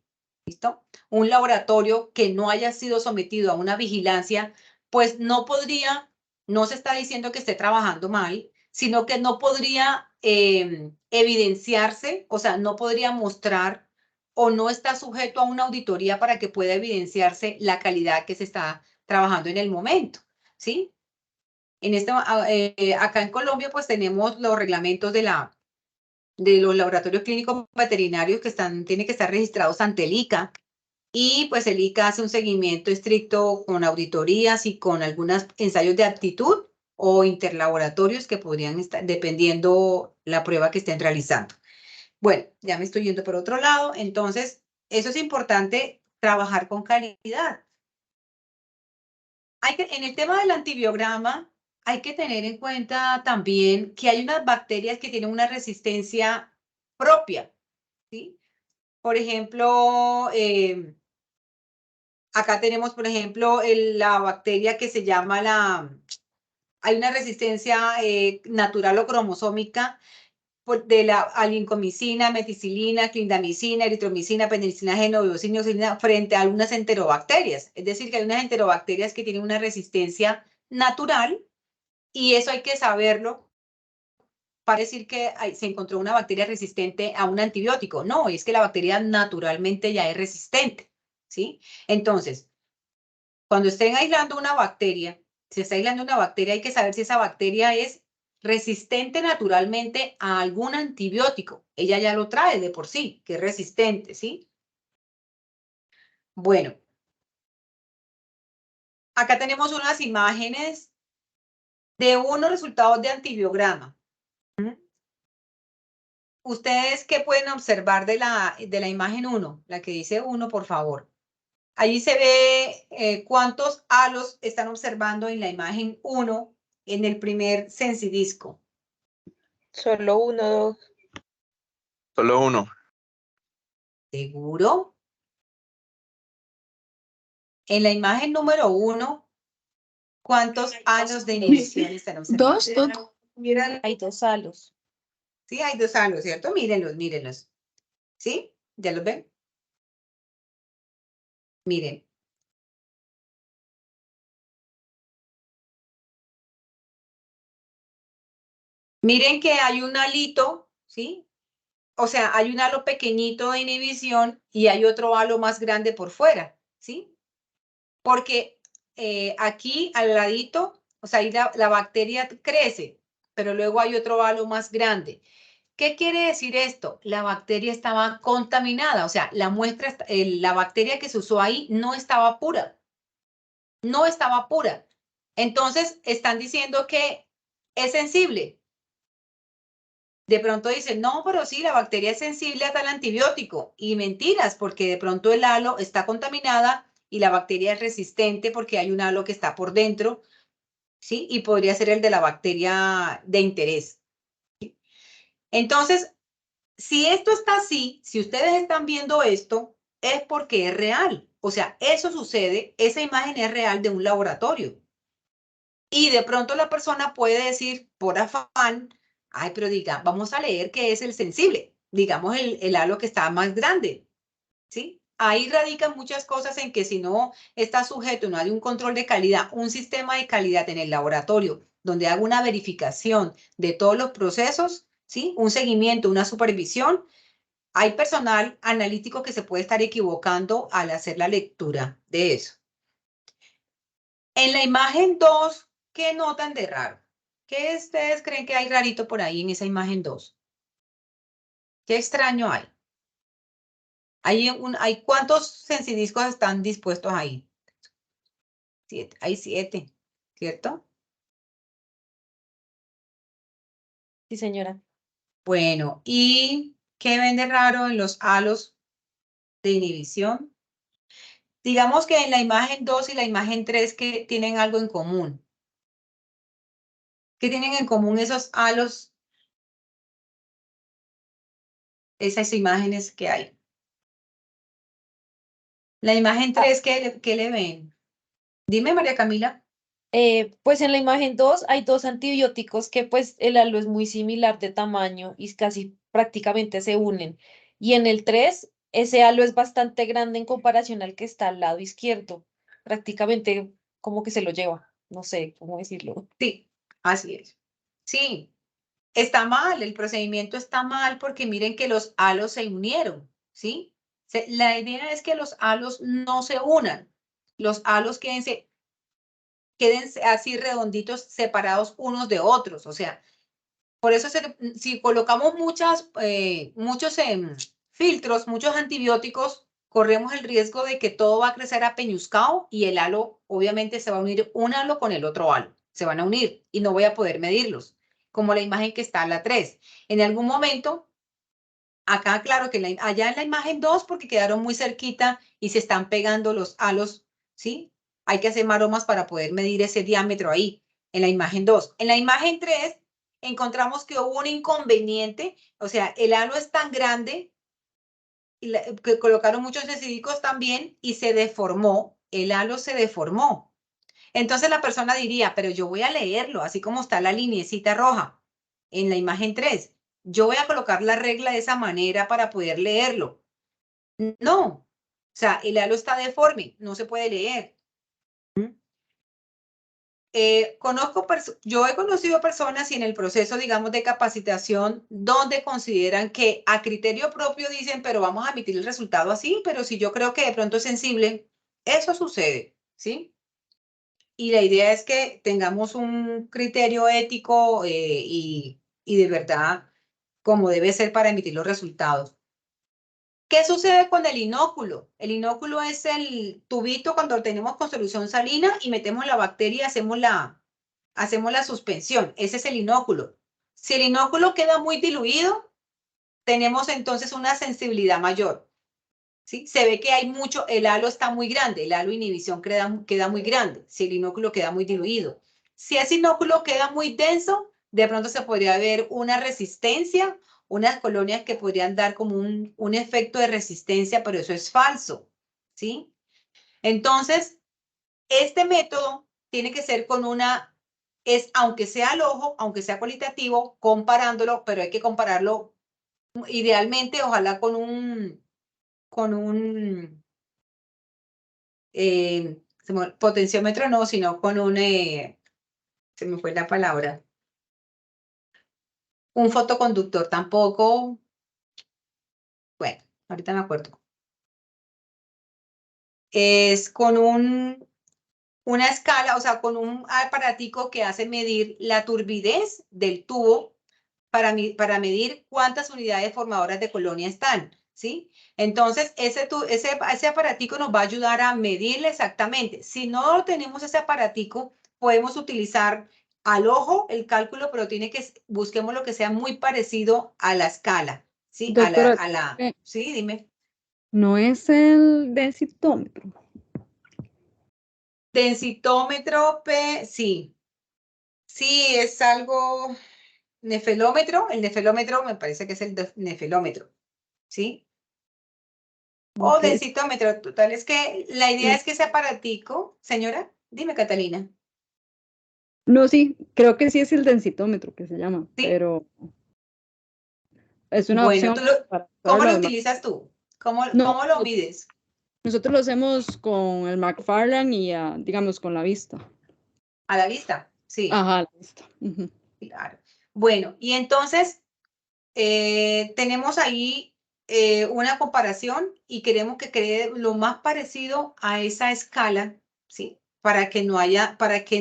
¿Listo? Un laboratorio que no haya sido sometido a una vigilancia, pues no podría, no se está diciendo que esté trabajando mal, sino que no podría evidenciarse, o sea, no podría mostrar o no está sujeto a una auditoría para que pueda evidenciarse la calidad que se está trabajando en el momento, ¿sí? Acá en Colombia, pues tenemos los reglamentos de los laboratorios clínicos veterinarios que tienen que estar registrados ante el ICA, y pues el ICA hace un seguimiento estricto con auditorías y con algunos ensayos de aptitud o interlaboratorios que podrían estar, dependiendo la prueba que estén realizando. Bueno, ya me estoy yendo por otro lado, entonces eso es importante, trabajar con calidad. En el tema del antibiograma, hay que tener en cuenta también que hay unas bacterias que tienen una resistencia propia, ¿sí? Por ejemplo, acá tenemos, por ejemplo, la bacteria que se llama hay una resistencia natural o cromosómica de la alincomicina, meticilina, clindamicina, eritromicina, penicilina, genobiocina, frente a algunas enterobacterias. Es decir, que hay unas enterobacterias que tienen una resistencia natural y eso hay que saberlo para decir que se encontró una bacteria resistente a un antibiótico. No, es que la bacteria naturalmente ya es resistente, ¿sí? Entonces, cuando estén aislando una bacteria, si está aislando una bacteria, hay que saber si esa bacteria es resistente naturalmente a algún antibiótico. Ella ya lo trae de por sí, que es resistente, ¿sí? Bueno, acá tenemos unas imágenes de unos resultados de antibiograma. ¿Ustedes qué pueden observar de la imagen 1? La que dice 1, por favor. Allí se ve cuántos halos están observando en la imagen 1 en el primer sensidisco. Solo uno, Doc. Solo uno. ¿Seguro? En la imagen número 1, ¿cuántos halos de inhibición están observando? Dos, Doc. Hay 2 halos. Sí, hay 2 halos, ¿cierto? Mírenlos, mírenlos. ¿Sí? ¿Ya los ven? Miren. Miren que hay un halito, ¿sí? O sea, hay un halo pequeñito de inhibición y hay otro halo más grande por fuera, ¿sí? Porque aquí al ladito, o sea, ahí la bacteria crece, pero luego hay otro halo más grande. ¿Qué quiere decir esto? La bacteria estaba contaminada, o sea, la muestra, la bacteria que se usó ahí no estaba pura, no estaba pura. Entonces, están diciendo que es sensible. De pronto dicen, no, pero sí, la bacteria es sensible a tal antibiótico. Y mentiras, porque de pronto el halo está contaminada y la bacteria es resistente porque hay un halo que está por dentro, ¿sí? Y podría ser el de la bacteria de interés. ¿Sí? Entonces, si esto está así, si ustedes están viendo esto, es porque es real. O sea, eso sucede, esa imagen es real de un laboratorio. Y de pronto la persona puede decir por afán, ay, pero diga, vamos a leer qué es el sensible, digamos el halo que está más grande, ¿sí? Ahí radican muchas cosas en que si no está sujeto, no hay un control de calidad, un sistema de calidad en el laboratorio, donde haga una verificación de todos los procesos, ¿sí? Un seguimiento, una supervisión. Hay personal analítico que se puede estar equivocando al hacer la lectura de eso. En la imagen 2, ¿qué notan de raro? ¿Qué ustedes creen que hay rarito por ahí en esa imagen 2? ¿Qué extraño hay? ¿Hay cuántos sensidiscos están dispuestos ahí? 7, hay 7, ¿cierto? Sí, señora. Bueno, ¿y qué ven de raro en los halos de inhibición? Digamos que en la imagen 2 y la imagen 3 que tienen algo en común. ¿Qué tienen en común esos halos? Esas imágenes que hay. La imagen 3, ¿qué le ven? Dime, María Camila. Pues en la imagen 2 hay dos antibióticos que pues el halo es muy similar de tamaño y casi prácticamente se unen. Y en el 3 ese halo es bastante grande en comparación al que está al lado izquierdo. Prácticamente como que se lo lleva. No sé cómo decirlo. Sí, así es. Sí, está mal, el procedimiento está mal porque miren que los halos se unieron, ¿sí? La idea es que los halos no se unan. Los halos queden así redonditos, separados unos de otros. O sea, por eso si colocamos muchos filtros, muchos antibióticos, corremos el riesgo de que todo va a crecer apeñuscado y el halo, obviamente, se va a unir un halo con el otro halo. Se van a unir y no voy a poder medirlos, como la imagen que está en la 3. En algún momento, acá, claro que allá en la imagen 2, porque quedaron muy cerquita y se están pegando los halos, ¿sí? Hay que hacer maromas para poder medir ese diámetro ahí, en la imagen 2. En la imagen 3, encontramos que hubo un inconveniente, o sea, el halo es tan grande, y que colocaron muchos decidicos también, y se deformó, el halo se deformó. Entonces la persona diría, pero yo voy a leerlo, así como está la lineecita roja en la imagen 3. Yo voy a colocar la regla de esa manera para poder leerlo. No, o sea, el halo está deforme, no se puede leer. Yo he conocido personas y en el proceso, digamos, de capacitación, donde consideran que a criterio propio dicen, pero vamos a emitir el resultado así, pero si yo creo que de pronto es sensible, eso sucede, ¿sí? Y la idea es que tengamos un criterio ético y de verdad como debe ser para emitir los resultados. ¿Qué sucede con el inóculo? El inóculo es el tubito cuando tenemos con solución salina y metemos la bacteria y hacemos la suspensión. Ese es el inóculo. Si el inóculo queda muy diluido, tenemos entonces una sensibilidad mayor. ¿Sí? Se ve que hay mucho, el halo está muy grande, el halo inhibición queda muy grande, si el inóculo queda muy diluido. Si ese inóculo queda muy denso, de pronto se podría ver una resistencia, unas colonias que podrían dar como un efecto de resistencia, pero eso es falso, ¿sí? Entonces, este método tiene que ser aunque sea al ojo, aunque sea cualitativo, comparándolo, pero hay que compararlo idealmente, ojalá con un potenciómetro no, sino con se me fue la palabra, un fotoconductor tampoco, bueno, ahorita me acuerdo. Es con una escala, o sea, con un aparatico que hace medir la turbidez del tubo para medir cuántas unidades formadoras de colonia están, ¿sí? Entonces, ese aparatico nos va a ayudar a medirle exactamente. Si no tenemos ese aparatico, podemos utilizar al ojo el cálculo, pero busquemos lo que sea muy parecido a la escala, ¿sí? Doctora, Sí, dime. no es el densitómetro. Densitómetro, sí. Sí, es algo nefelómetro. El nefelómetro me parece que es el nefelómetro, ¿sí? O Ok. densitómetro. Total, es que la idea es que ese aparatico, señora, dime, Catalina. No, sí, creo que sí es el densitómetro que se llama, Sí. pero es una Bueno, opción para ¿cómo lo las utilizas tú? ¿Cómo No, lo mides? nosotros lo hacemos con el McFarlane y, digamos, con la vista. A la vista, sí, Ajá, la vista. Ujú. claro. Bueno, y entonces tenemos ahí una comparación y queremos que quede lo más parecido a esa escala, ¿sí? Para que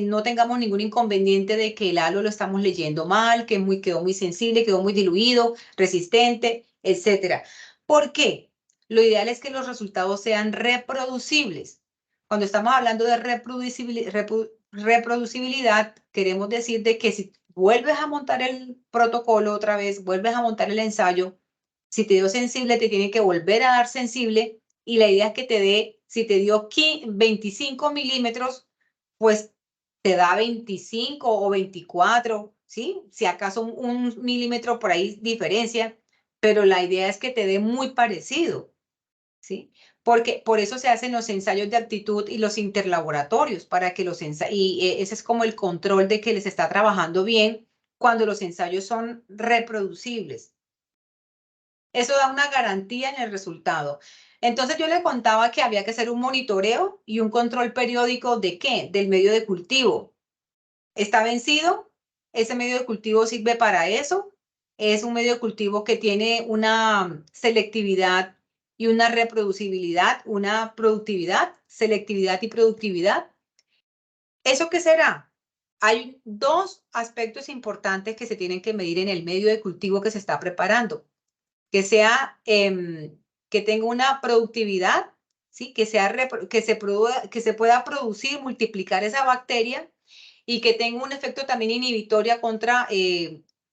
no tengamos ningún inconveniente de que el halo lo estamos leyendo mal, que quedó muy sensible, quedó muy diluido, resistente, etcétera. ¿Por qué? Lo ideal es que los resultados sean reproducibles. Cuando estamos hablando de reproducibilidad, queremos decir de que si vuelves a montar el protocolo otra vez, vuelves a montar el ensayo. Si te dio sensible, te tiene que volver a dar sensible y la idea es que te dé, si te dio 25 milímetros, pues te da 25 o 24, ¿sí? Si acaso un milímetro por ahí diferencia, pero la idea es que te dé muy parecido, ¿sí? Porque por eso se hacen los ensayos de aptitud y los interlaboratorios, para que los ensayos, y ese es como el control de que les está trabajando bien cuando los ensayos son reproducibles. Eso da una garantía en el resultado. Entonces yo le contaba que había que hacer un monitoreo y un control periódico ¿de qué? Del medio de cultivo. ¿Está vencido? Ese medio de cultivo sirve para eso. Es un medio de cultivo que tiene una selectividad y una reproducibilidad, una productividad, selectividad y productividad. ¿Eso qué será? Hay dos aspectos importantes que se tienen que medir en el medio de cultivo que se está preparando. Que sea, que tenga una productividad, ¿sí? Que se pueda producir, multiplicar esa bacteria y que tenga un efecto también inhibitorio contra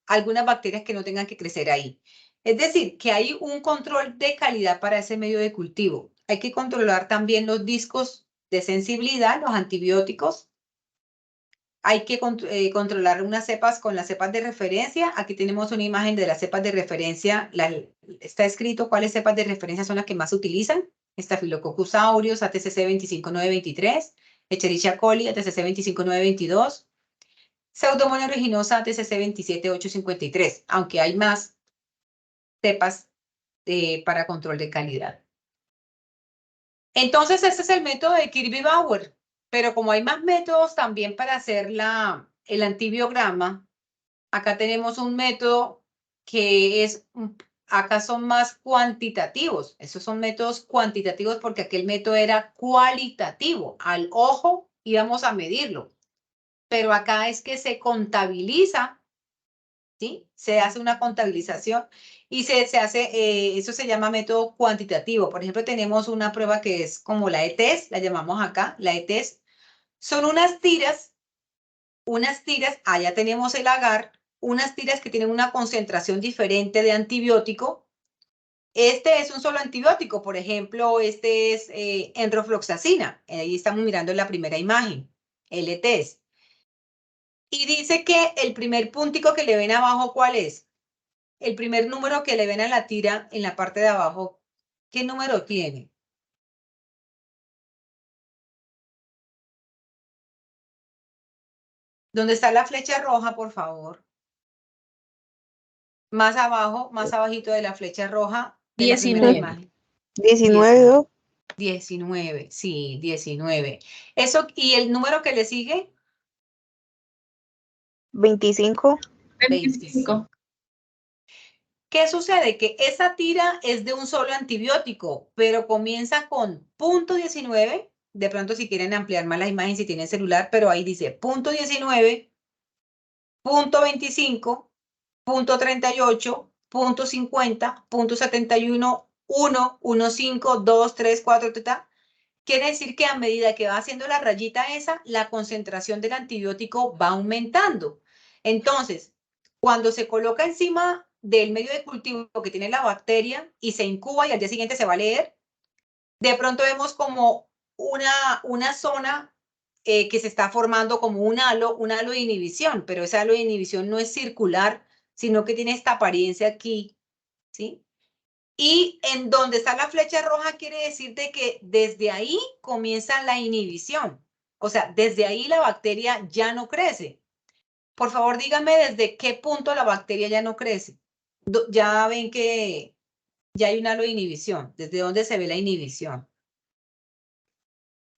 algunas bacterias que no tengan que crecer ahí. Es decir, que hay un control de calidad para ese medio de cultivo. Hay que controlar también los discos de sensibilidad, los antibióticos. Hay que controlar unas cepas con las cepas de referencia. Aquí tenemos una imagen de las cepas de referencia. Está escrito cuáles cepas de referencia son las que más se utilizan. Staphylococcus aureus, ATCC 25923, Escherichia coli, ATCC 25922, Pseudomonas aeruginosa, ATCC 27853, aunque hay más cepas para control de calidad. Entonces, ese es el método de Kirby-Bauer. Pero como hay más métodos también para hacer el antibiograma, acá tenemos un método que acá son más cuantitativos. Esos son métodos cuantitativos porque aquel método era cualitativo. Al ojo íbamos a medirlo. Pero acá es que se contabiliza, ¿sí? Se hace una contabilización y se hace, eso se llama método cuantitativo. Por ejemplo, tenemos una prueba que es como la ETES, la llamamos acá, la ETES. Son unas tiras, allá tenemos el agar, unas tiras que tienen una concentración diferente de antibiótico. Este es un solo antibiótico, por ejemplo, este es enrofloxacina. Ahí estamos mirando la primera imagen, LTs. Y dice que el primer puntico que le ven abajo, ¿cuál es? El primer número que le ven a la tira en la parte de abajo, ¿qué número tiene? ¿Dónde está la flecha roja, por favor? Más abajo, más abajito de la flecha roja de la primera 19. imagen. 19, Doc. 19, sí, 19. Eso, ¿y el número que le sigue? 25. 25. ¿Qué sucede? Que esa tira es de un solo antibiótico, pero comienza con .19. De pronto si quieren ampliar más la imagen, si tienen celular, pero ahí dice .19, .25, .38, .50, .71, 1, 1.5, 2, 3, 4, etc. Quiere decir que a medida que va haciendo la rayita esa, la concentración del antibiótico va aumentando. Entonces, cuando se coloca encima del medio de cultivo que tiene la bacteria y se incuba y al día siguiente se va a leer, de pronto vemos como una zona que se está formando como un halo de inhibición, pero ese halo de inhibición no es circular, sino que tiene esta apariencia aquí, ¿sí? Y en donde está la flecha roja quiere decir de que desde ahí comienza la inhibición. O sea, desde ahí la bacteria ya no crece. Por favor, díganme desde qué punto la bacteria ya no crece. Ya ven que ya hay un halo de inhibición. ¿Desde dónde se ve la inhibición?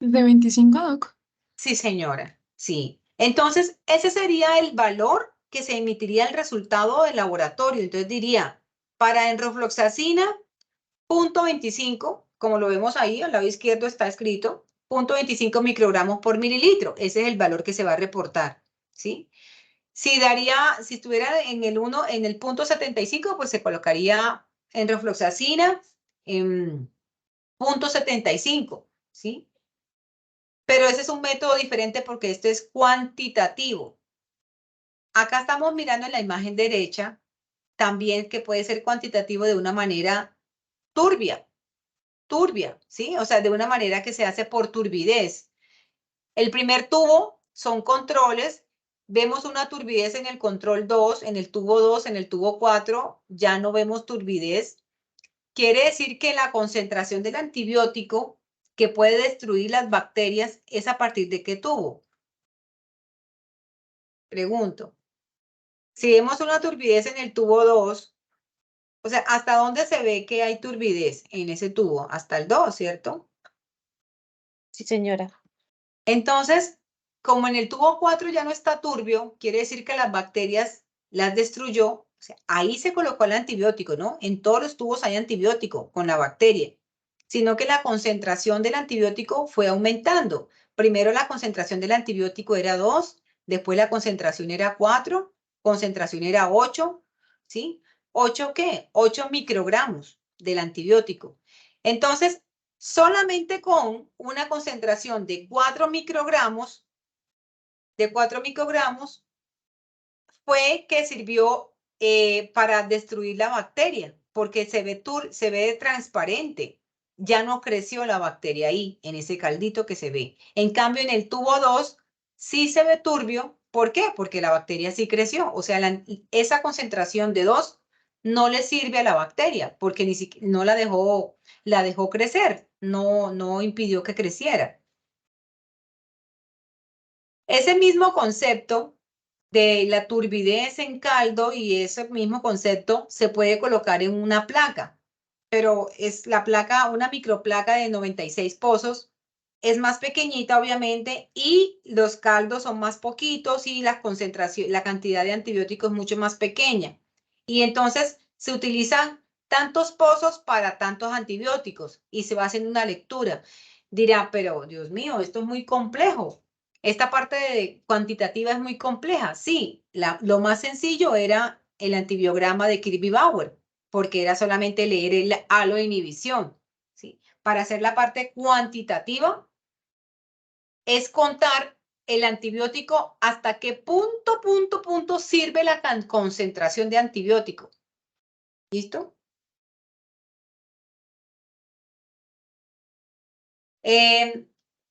¿De 25, Doc? Sí, señora. Sí. Entonces, ese sería el valor que se emitiría el resultado del laboratorio. Entonces diría, para enrofloxacina, .25, como lo vemos ahí, al lado izquierdo está escrito, 0.25 microgramos por mililitro. Ese es el valor que se va a reportar, ¿sí? Si estuviera en el 1, en el .75, pues se colocaría enrofloxacina en .75, ¿sí? Pero ese es un método diferente porque este es cuantitativo. acá estamos mirando en la imagen derecha, también que puede ser cuantitativo de una manera turbia, ¿sí? O sea, de una manera que se hace por turbidez. El primer tubo son controles. Vemos una turbidez en el control 2, en el tubo 2, en el tubo 4, ya no vemos turbidez. Quiere decir que la concentración del antibiótico que puede destruir las bacterias es a partir de qué tubo. Pregunto. Si vemos una turbidez en el tubo 2, o sea, ¿hasta dónde se ve que hay turbidez en ese tubo? Hasta el 2, ¿cierto? Sí, señora. Entonces, como en el tubo 4 ya no está turbio, quiere decir que las bacterias las destruyó. O sea, ahí se colocó el antibiótico, ¿no? En todos los tubos hay antibiótico con la bacteria, sino que la concentración del antibiótico fue aumentando. Primero la concentración del antibiótico era 2, después la concentración era 4, concentración era 8, ¿sí? ¿8 qué? 8 microgramos del antibiótico. Entonces, solamente con una concentración de 4 microgramos, fue que sirvió para destruir la bacteria, porque se ve transparente. Ya no creció la bacteria ahí, en ese caldito que se ve. En cambio, en el tubo 2 sí se ve turbio. ¿Por qué? Porque la bacteria sí creció. O sea, esa concentración de 2 no le sirve a la bacteria, porque ni siquiera no la dejó crecer, no impidió que creciera. Ese mismo concepto de la turbidez en caldo y ese mismo concepto se puede colocar en una placa, pero es la placa, una microplaca de 96 pozos, es más pequeñita obviamente y los caldos son más poquitos y la concentración, la cantidad de antibióticos es mucho más pequeña. Y entonces se utilizan tantos pozos para tantos antibióticos y se va haciendo una lectura. Dirá, pero Dios mío, esto es muy complejo. Esta parte cuantitativa es muy compleja. Sí, lo más sencillo era el antibiograma de Kirby-Bauer, porque era solamente leer el halo de inhibición. ¿Sí? Para hacer la parte cuantitativa, es contar el antibiótico hasta qué punto sirve la concentración de antibiótico. ¿Listo?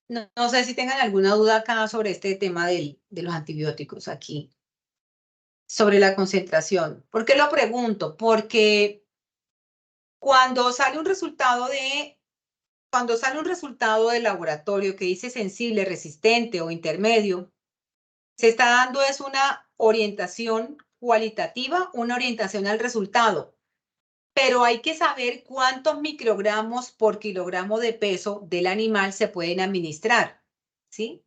No sé si tengan alguna duda acá sobre este tema de los antibióticos aquí, sobre la concentración. ¿Por qué lo pregunto? Porque cuando sale un resultado del laboratorio que dice sensible, resistente o intermedio, se está dando es una orientación cualitativa, una orientación al resultado. Pero hay que saber cuántos microgramos por kilogramo de peso del animal se pueden administrar, ¿sí?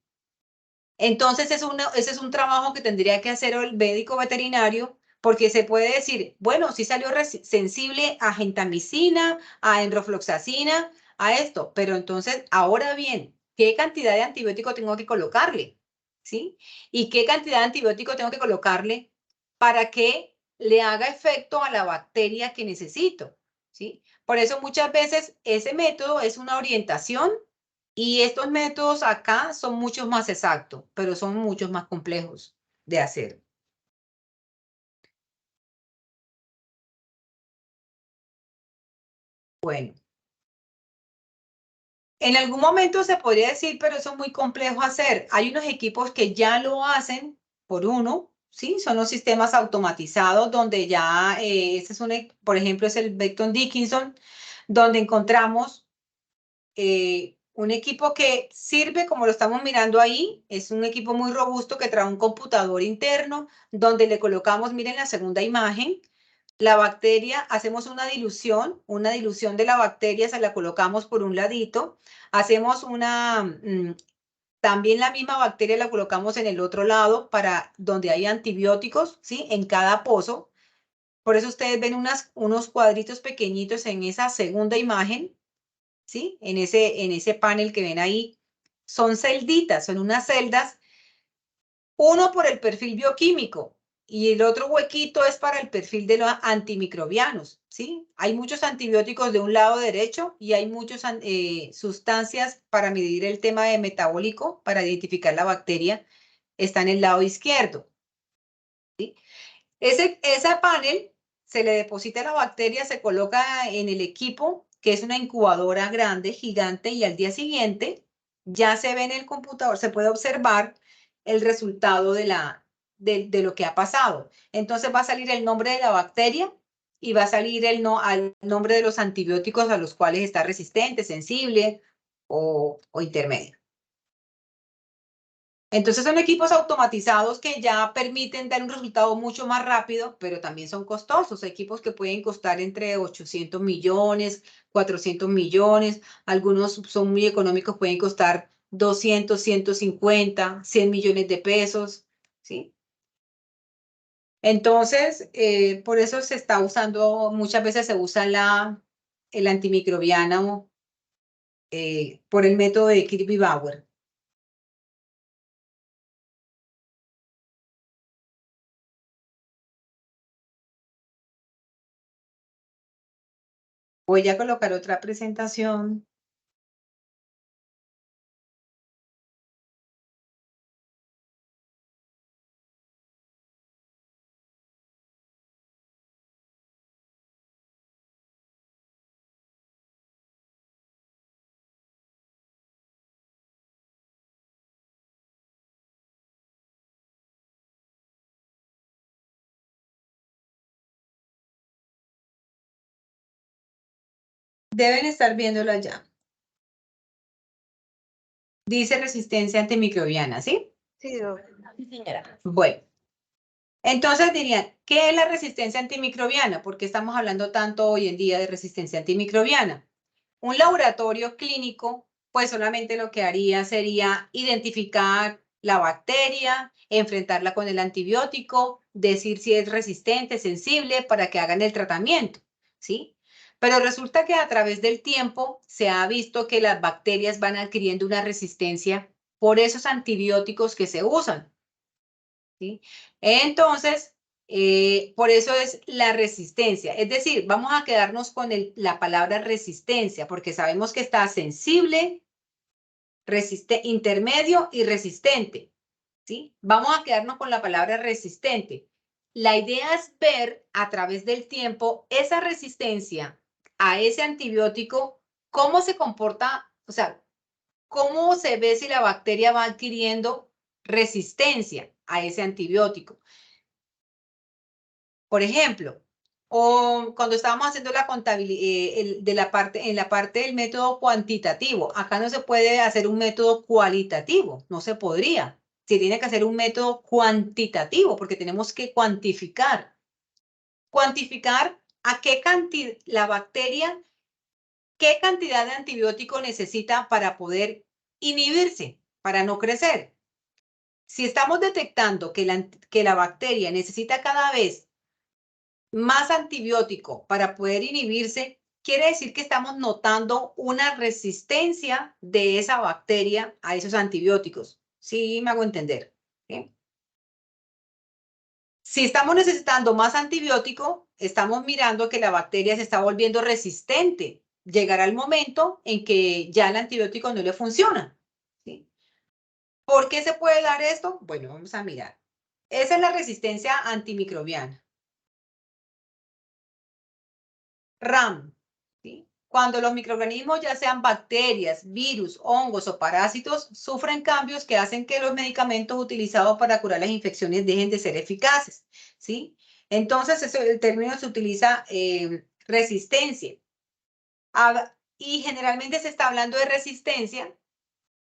Entonces, ese es un trabajo que tendría que hacer el médico veterinario, porque se puede decir, bueno, sí salió sensible a gentamicina, a enrofloxacina, a esto, pero entonces, ahora bien, ¿qué cantidad de antibiótico tengo que colocarle? ¿Sí? ¿Y qué cantidad de antibiótico tengo que colocarle para que le haga efecto a la bacteria que necesito? ¿Sí? Por eso muchas veces ese método es una orientación y estos métodos acá son mucho más exactos, pero son muchos más complejos de hacer. Bueno, en algún momento se podría decir, pero eso es muy complejo hacer. Hay unos equipos que ya lo hacen por uno, ¿sí? Son los sistemas automatizados donde ya, este es por ejemplo, es el Becton Dickinson, donde encontramos un equipo que sirve, como lo estamos mirando ahí, es un equipo muy robusto que trae un computador interno donde le colocamos, miren la segunda imagen, la bacteria, hacemos una dilución de la bacteria, se la colocamos por un ladito, hacemos también la misma bacteria la colocamos en el otro lado para donde hay antibióticos, ¿sí? En cada pozo. Por eso ustedes ven unos cuadritos pequeñitos en esa segunda imagen, ¿sí? En ese panel que ven ahí, son celditas, son unas celdas, uno por el perfil bioquímico y el otro huequito es para el perfil de los antimicrobianos, ¿sí? Hay muchos antibióticos de un lado derecho y hay muchas sustancias para medir el tema de metabólico, para identificar la bacteria, está en el lado izquierdo. ¿sí? Ese panel se le deposita a la bacteria, se coloca en el equipo, que es una incubadora grande, gigante, y al día siguiente ya se ve en el computador, se puede observar el resultado de lo que ha pasado. Entonces va a salir el nombre de la bacteria y va a salir el nombre de los antibióticos a los cuales está resistente, sensible o intermedio. Entonces son equipos automatizados que ya permiten dar un resultado mucho más rápido, pero también son costosos. Equipos que pueden costar entre 800 millones, 400 millones. Algunos son muy económicos, pueden costar 200, 150, 100 millones de pesos, ¿sí? Entonces, por eso se está usando, muchas veces se usa el antimicrobiano por el método de Kirby-Bauer. Voy a colocar otra presentación. Deben estar viéndolo allá. Dice resistencia antimicrobiana, ¿sí? Sí, doc. Sí, señora. Bueno, entonces dirían, ¿qué es la resistencia antimicrobiana? ¿Por qué estamos hablando tanto hoy en día de resistencia antimicrobiana? Un laboratorio clínico, pues solamente lo que haría sería identificar la bacteria, enfrentarla con el antibiótico, decir si es resistente, sensible, para que hagan el tratamiento, ¿sí? Pero resulta que a través del tiempo se ha visto que las bacterias van adquiriendo una resistencia por esos antibióticos que se usan, ¿sí? Entonces, por eso es la resistencia. Es decir, vamos a quedarnos con la palabra resistencia, porque sabemos que está sensible, intermedio y resistente, ¿sí? Vamos a quedarnos con la palabra resistente. La idea es ver a través del tiempo esa resistencia a ese antibiótico, cómo se comporta, o sea, cómo se ve si la bacteria va adquiriendo resistencia a ese antibiótico. Por ejemplo, o cuando estábamos haciendo la contabilidad en la parte del método cuantitativo, acá no se puede hacer un método cualitativo, no se podría. Se tiene que hacer un método cuantitativo porque tenemos que cuantificar. Cuantificar a qué cantidad la bacteria, qué cantidad de antibiótico necesita para poder inhibirse, para no crecer. Si estamos detectando que la bacteria necesita cada vez más antibiótico para poder inhibirse, quiere decir que estamos notando una resistencia de esa bacteria a esos antibióticos. ¿Sí me hago entender? ¿Sí? Si estamos necesitando más antibiótico, estamos mirando que la bacteria se está volviendo resistente. Llegará el momento en que ya el antibiótico no le funciona, ¿sí? ¿Por qué se puede dar esto? Bueno, vamos a mirar. Esa es la resistencia antimicrobiana. RAM, ¿sí? Cuando los microorganismos, ya sean bacterias, virus, hongos o parásitos, sufren cambios que hacen que los medicamentos utilizados para curar las infecciones dejen de ser eficaces, ¿sí? Entonces, el término se utiliza resistencia. Y generalmente se está hablando de resistencia,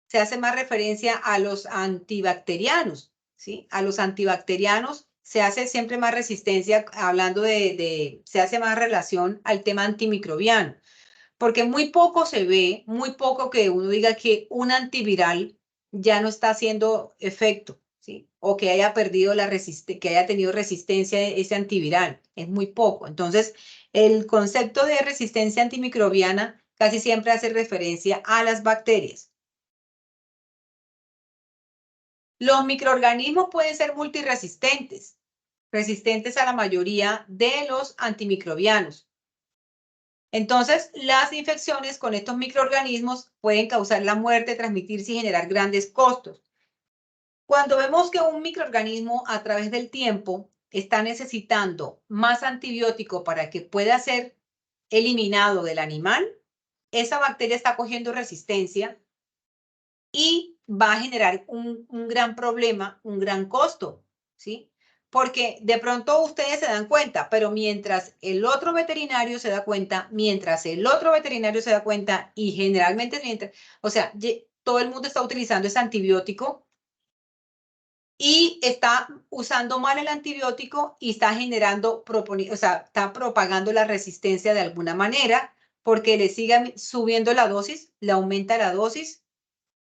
se hace más referencia a los antibacterianos, ¿sí? A los antibacterianos se hace siempre más resistencia, hablando se hace más relación al tema antimicrobiano, porque muy poco se ve, muy poco que uno diga que un antiviral ya no está haciendo efecto, ¿sí? O que haya perdido que haya tenido resistencia ese antiviral, es muy poco. Entonces, el concepto de resistencia antimicrobiana casi siempre hace referencia a las bacterias. Los microorganismos pueden ser multiresistentes, resistentes a la mayoría de los antimicrobianos. Entonces, las infecciones con estos microorganismos pueden causar la muerte, transmitirse y generar grandes costos. Cuando vemos que un microorganismo a través del tiempo está necesitando más antibiótico para que pueda ser eliminado del animal, esa bacteria está cogiendo resistencia y va a generar un gran problema, un gran costo, ¿sí? Porque de pronto ustedes se dan cuenta, pero mientras el otro veterinario se da cuenta, mientras el otro veterinario se da cuenta, y generalmente mientras, o sea, todo el mundo está utilizando ese antibiótico y está usando mal el antibiótico y está generando, o sea, está propagando la resistencia de alguna manera porque le sigue subiendo la dosis, le aumenta la dosis.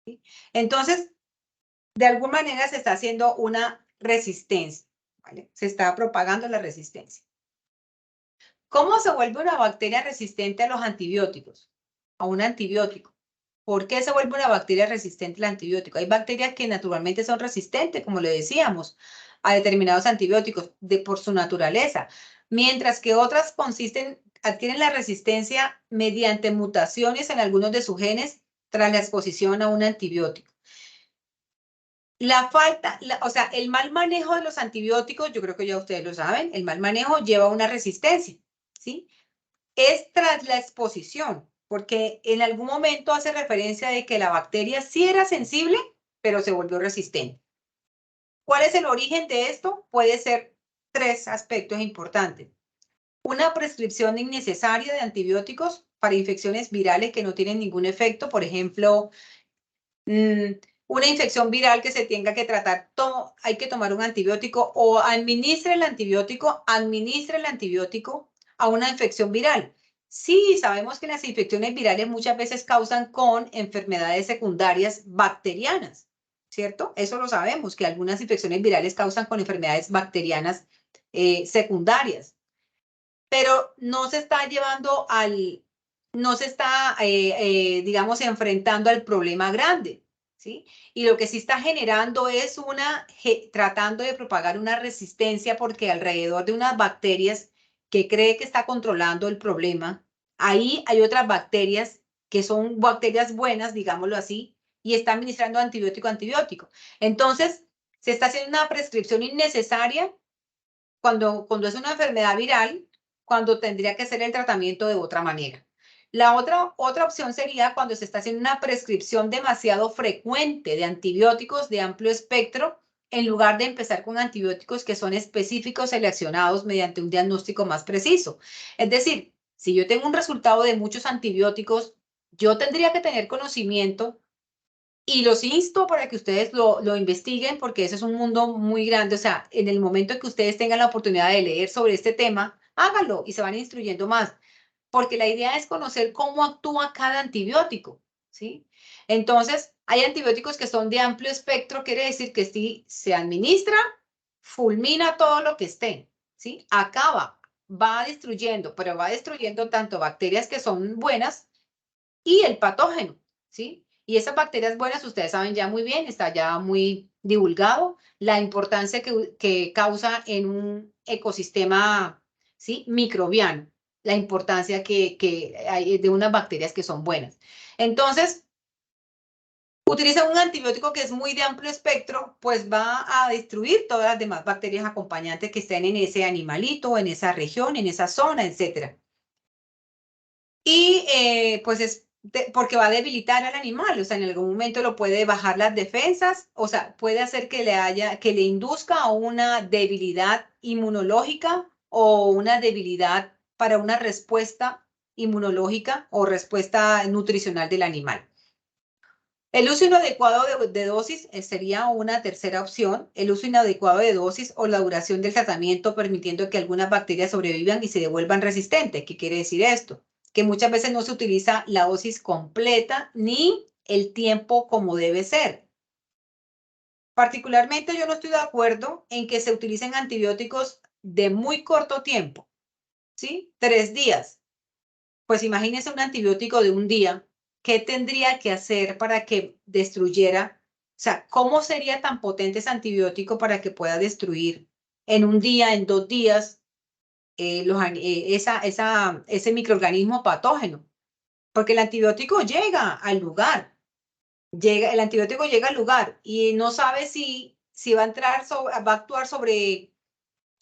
¿Sí? Entonces, de alguna manera se está haciendo una resistencia, ¿vale? Se está propagando la resistencia. ¿Cómo se vuelve una bacteria resistente a los antibióticos? A un antibiótico. ¿Por qué se vuelve una bacteria resistente al antibiótico? Hay bacterias que naturalmente son resistentes, como le decíamos, a determinados antibióticos por su naturaleza, mientras que otras adquieren la resistencia mediante mutaciones en algunos de sus genes tras la exposición a un antibiótico. O sea, el mal manejo de los antibióticos, yo creo que ya ustedes lo saben, el mal manejo lleva a una resistencia, ¿sí? Es tras la exposición, porque en algún momento hace referencia de que la bacteria sí era sensible, pero se volvió resistente. ¿Cuál es el origen de esto? Puede ser 3 aspectos importantes. Una prescripción innecesaria de antibióticos para infecciones virales que no tienen ningún efecto, por ejemplo, una infección viral que se tenga que tratar, hay que tomar un antibiótico o administre el antibiótico a una infección viral. Sí, sabemos que las infecciones virales muchas veces causan con enfermedades secundarias bacterianas, ¿cierto? Eso lo sabemos, que algunas infecciones virales causan con enfermedades bacterianas secundarias, pero no se está digamos, enfrentando al problema grande, ¿sí? Y lo que sí está generando es tratando de propagar una resistencia porque alrededor de unas bacterias que cree que está controlando el problema, ahí hay otras bacterias que son bacterias buenas, digámoslo así, y está administrando antibiótico. Entonces, se está haciendo una prescripción innecesaria cuando es una enfermedad viral, cuando tendría que ser el tratamiento de otra manera. La otra opción sería cuando se está haciendo una prescripción demasiado frecuente de antibióticos de amplio espectro, en lugar de empezar con antibióticos que son específicos seleccionados mediante un diagnóstico más preciso. Es decir, si yo tengo un resultado de muchos antibióticos, yo tendría que tener conocimiento y los insto para que ustedes lo investiguen porque ese es un mundo muy grande. O sea, en el momento que ustedes tengan la oportunidad de leer sobre este tema, háganlo y se van instruyendo más. Porque la idea es conocer cómo actúa cada antibiótico, ¿sí? Entonces, hay antibióticos que son de amplio espectro, quiere decir que si se administra, fulmina todo lo que esté, ¿sí? Va destruyendo, pero va destruyendo tanto bacterias que son buenas y el patógeno, ¿sí? Y esas bacterias buenas, ustedes saben ya muy bien, está ya muy divulgado, la importancia que causa en un ecosistema, ¿sí? Microbiano, la importancia que hay de unas bacterias que son buenas. Entonces, utiliza un antibiótico que es muy de amplio espectro, pues va a destruir todas las demás bacterias acompañantes que estén en ese animalito, en esa región, en esa zona, etc. Y pues es porque va a debilitar al animal, o sea, en algún momento lo puede bajar las defensas, o sea, puede hacer que le induzca a una debilidad inmunológica o una debilidad para una respuesta inmunológica o respuesta nutricional del animal. El uso inadecuado de dosis sería una tercera opción. El uso inadecuado de dosis o la duración del tratamiento permitiendo que algunas bacterias sobrevivan y se devuelvan resistentes. ¿Qué quiere decir esto? Que muchas veces no se utiliza la dosis completa ni el tiempo como debe ser. Particularmente yo no estoy de acuerdo en que se utilicen antibióticos de muy corto tiempo, ¿sí? 3 días. Pues imagínense un antibiótico de un día. ¿Qué tendría que hacer para que destruyera? O sea, ¿cómo sería tan potente ese antibiótico para que pueda destruir en un día, en 2 días, ese microorganismo patógeno? Porque el antibiótico llega al lugar, el antibiótico llega al lugar y no sabe si va a actuar sobre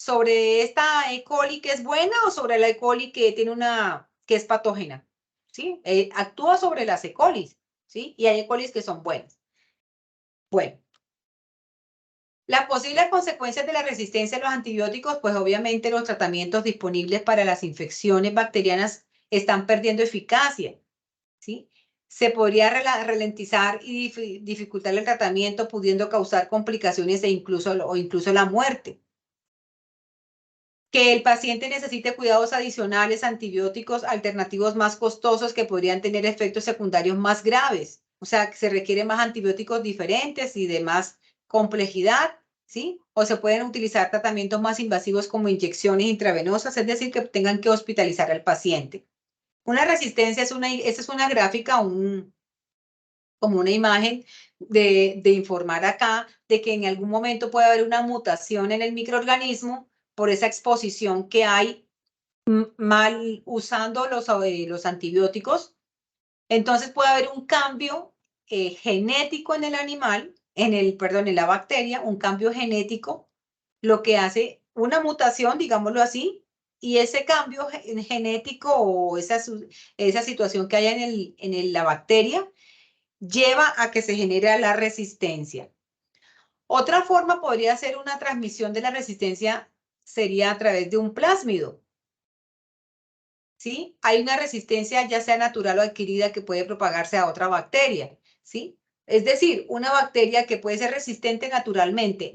¿Sobre esta E. coli que es buena o sobre la E. coli que tiene que es patógena? ¿Sí? Actúa sobre las E. colis, ¿sí? Y hay E. colis que son buenas. Bueno. Las posibles consecuencias de la resistencia a los antibióticos, pues obviamente los tratamientos disponibles para las infecciones bacterianas están perdiendo eficacia, ¿sí? Se podría ralentizar y dificultar el tratamiento, pudiendo causar complicaciones incluso la muerte. Que el paciente necesite cuidados adicionales, antibióticos alternativos más costosos que podrían tener efectos secundarios más graves. O sea, que se requieren más antibióticos diferentes y de más complejidad, ¿sí? O se pueden utilizar tratamientos más invasivos como inyecciones intravenosas, es decir, que tengan que hospitalizar al paciente. Una resistencia esa es una gráfica, como una imagen de informar acá de que en algún momento puede haber una mutación en el microorganismo por esa exposición que hay mal usando los antibióticos. Entonces puede haber un cambio genético en el animal, en la bacteria, un cambio genético, lo que hace una mutación, digámoslo así, y ese cambio genético o esa situación que haya en la bacteria lleva a que se genere la resistencia. Otra forma podría ser una transmisión de la resistencia, sería a través de un plásmido. ¿Sí? Hay una resistencia ya sea natural o adquirida que puede propagarse a otra bacteria, ¿sí? Es decir, una bacteria que puede ser resistente naturalmente,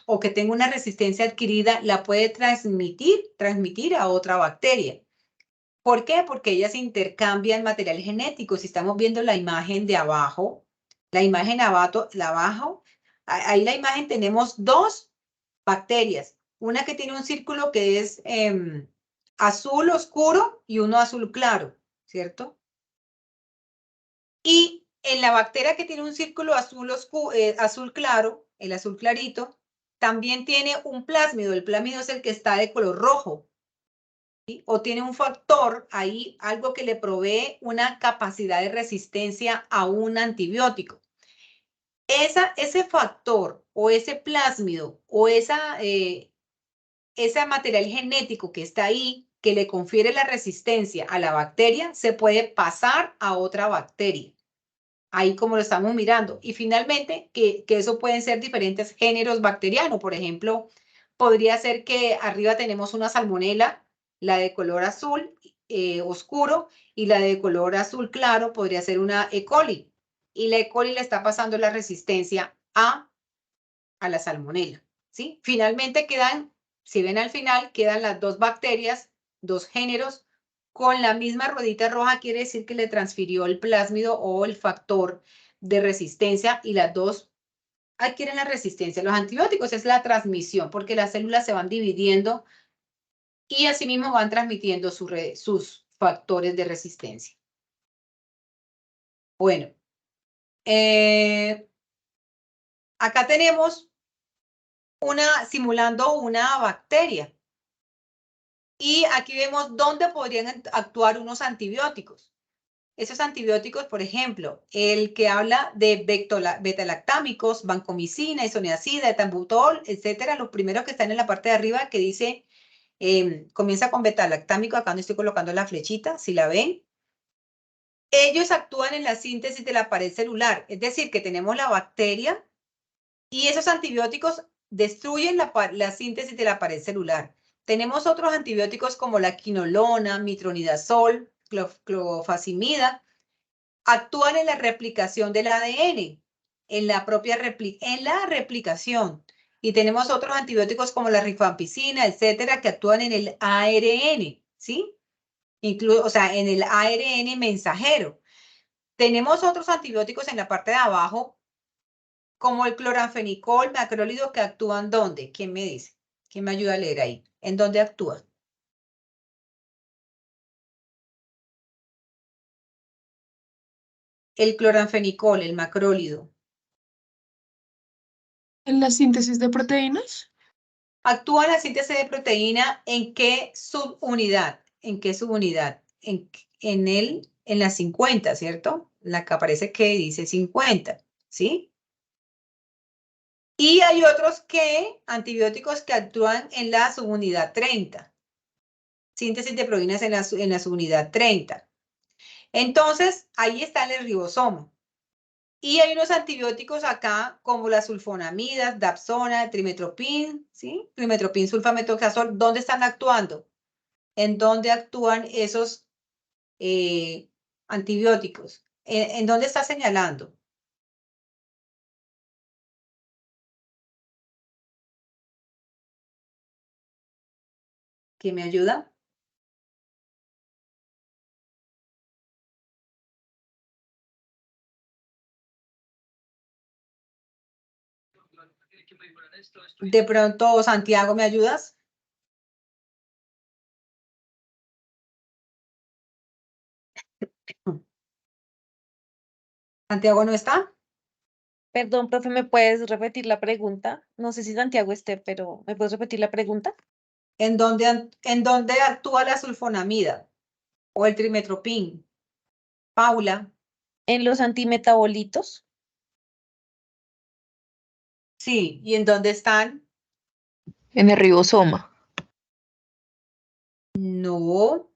o que tenga una resistencia adquirida, la puede transmitir a otra bacteria. ¿Por qué? Porque ellas intercambian material genético. Si estamos viendo la imagen de abajo, ahí la imagen tenemos dos bacterias. Una que tiene un círculo que es azul oscuro y uno azul claro, ¿cierto? Y en la bacteria que tiene un círculo azul claro, el azul clarito, también tiene un plásmido. El plásmido es el que está de color rojo. ¿Sí? O tiene un factor ahí, algo que le provee una capacidad de resistencia a un antibiótico. Ese factor o ese plásmido o ese material genético que está ahí, que le confiere la resistencia a la bacteria, se puede pasar a otra bacteria. Ahí como lo estamos mirando. Y finalmente, que eso pueden ser diferentes géneros bacterianos. Por ejemplo, podría ser que arriba tenemos una salmonela, la de color azul oscuro, y la de color azul claro podría ser una E. coli. Y la E. coli le está pasando la resistencia a la salmonela, ¿sí? Finalmente quedan, si ven al final, quedan las dos bacterias, dos géneros, con la misma ruedita roja, quiere decir que le transfirió el plásmido o el factor de resistencia y las dos adquieren la resistencia. Los antibióticos es la transmisión, porque las células se van dividiendo y asimismo van transmitiendo sus factores de resistencia. Bueno, acá tenemos simulando una bacteria. Y aquí vemos dónde podrían actuar unos antibióticos. Esos antibióticos, por ejemplo, el que habla de beta-lactámicos, vancomicina, isoniazida, etambutol, etcétera, los primeros que están en la parte de arriba que dice, comienza con beta-lactámico, acá donde estoy colocando la flechita, si la ven. Ellos actúan en la síntesis de la pared celular, es decir, que tenemos la bacteria y esos antibióticos destruyen la síntesis de la pared celular. Tenemos otros antibióticos como la quinolona, metronidazol, clofazimida, actúan en la replicación del ADN, en la replicación. Y tenemos otros antibióticos como la rifampicina, etcétera, que actúan en el ARN, ¿sí? Incluso, o sea, en el ARN mensajero. Tenemos otros antibióticos en la parte de abajo, como el cloranfenicol, macrólido, que actúan ¿dónde? ¿Quién me dice? ¿Quién me ayuda a leer ahí? ¿En dónde actúan? El cloranfenicol, el macrólido. ¿En la síntesis de proteínas? Actúa en la síntesis de proteína ¿en qué subunidad? ¿En qué subunidad? En la 50, ¿cierto? La que aparece que dice 50, ¿sí? Y hay otros antibióticos que actúan en la subunidad 30. Síntesis de proteínas en la subunidad 30. Entonces, ahí está el ribosoma. Y hay unos antibióticos acá, como las sulfonamidas, dapsona, trimetopin, ¿sí? Trimetopin, sulfamethoxazol, ¿dónde están actuando? ¿En dónde actúan esos antibióticos? ¿En dónde está señalando? ¿Quién me ayuda? De pronto, Santiago, ¿me ayudas? ¿Santiago no está? Perdón, profe, ¿me puedes repetir la pregunta? No sé si Santiago esté, pero ¿me puedes repetir la pregunta? ¿En dónde actúa la sulfonamida o el trimetopin? Paula, En los antimetabolitos, sí. ¿Y en dónde están? En el ribosoma. No.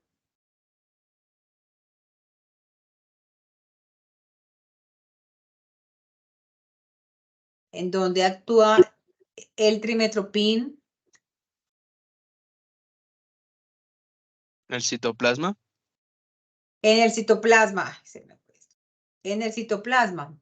¿En dónde actúa el trimetopin? ¿El citoplasma? En el citoplasma. Ay, se me fue esto. En el citoplasma.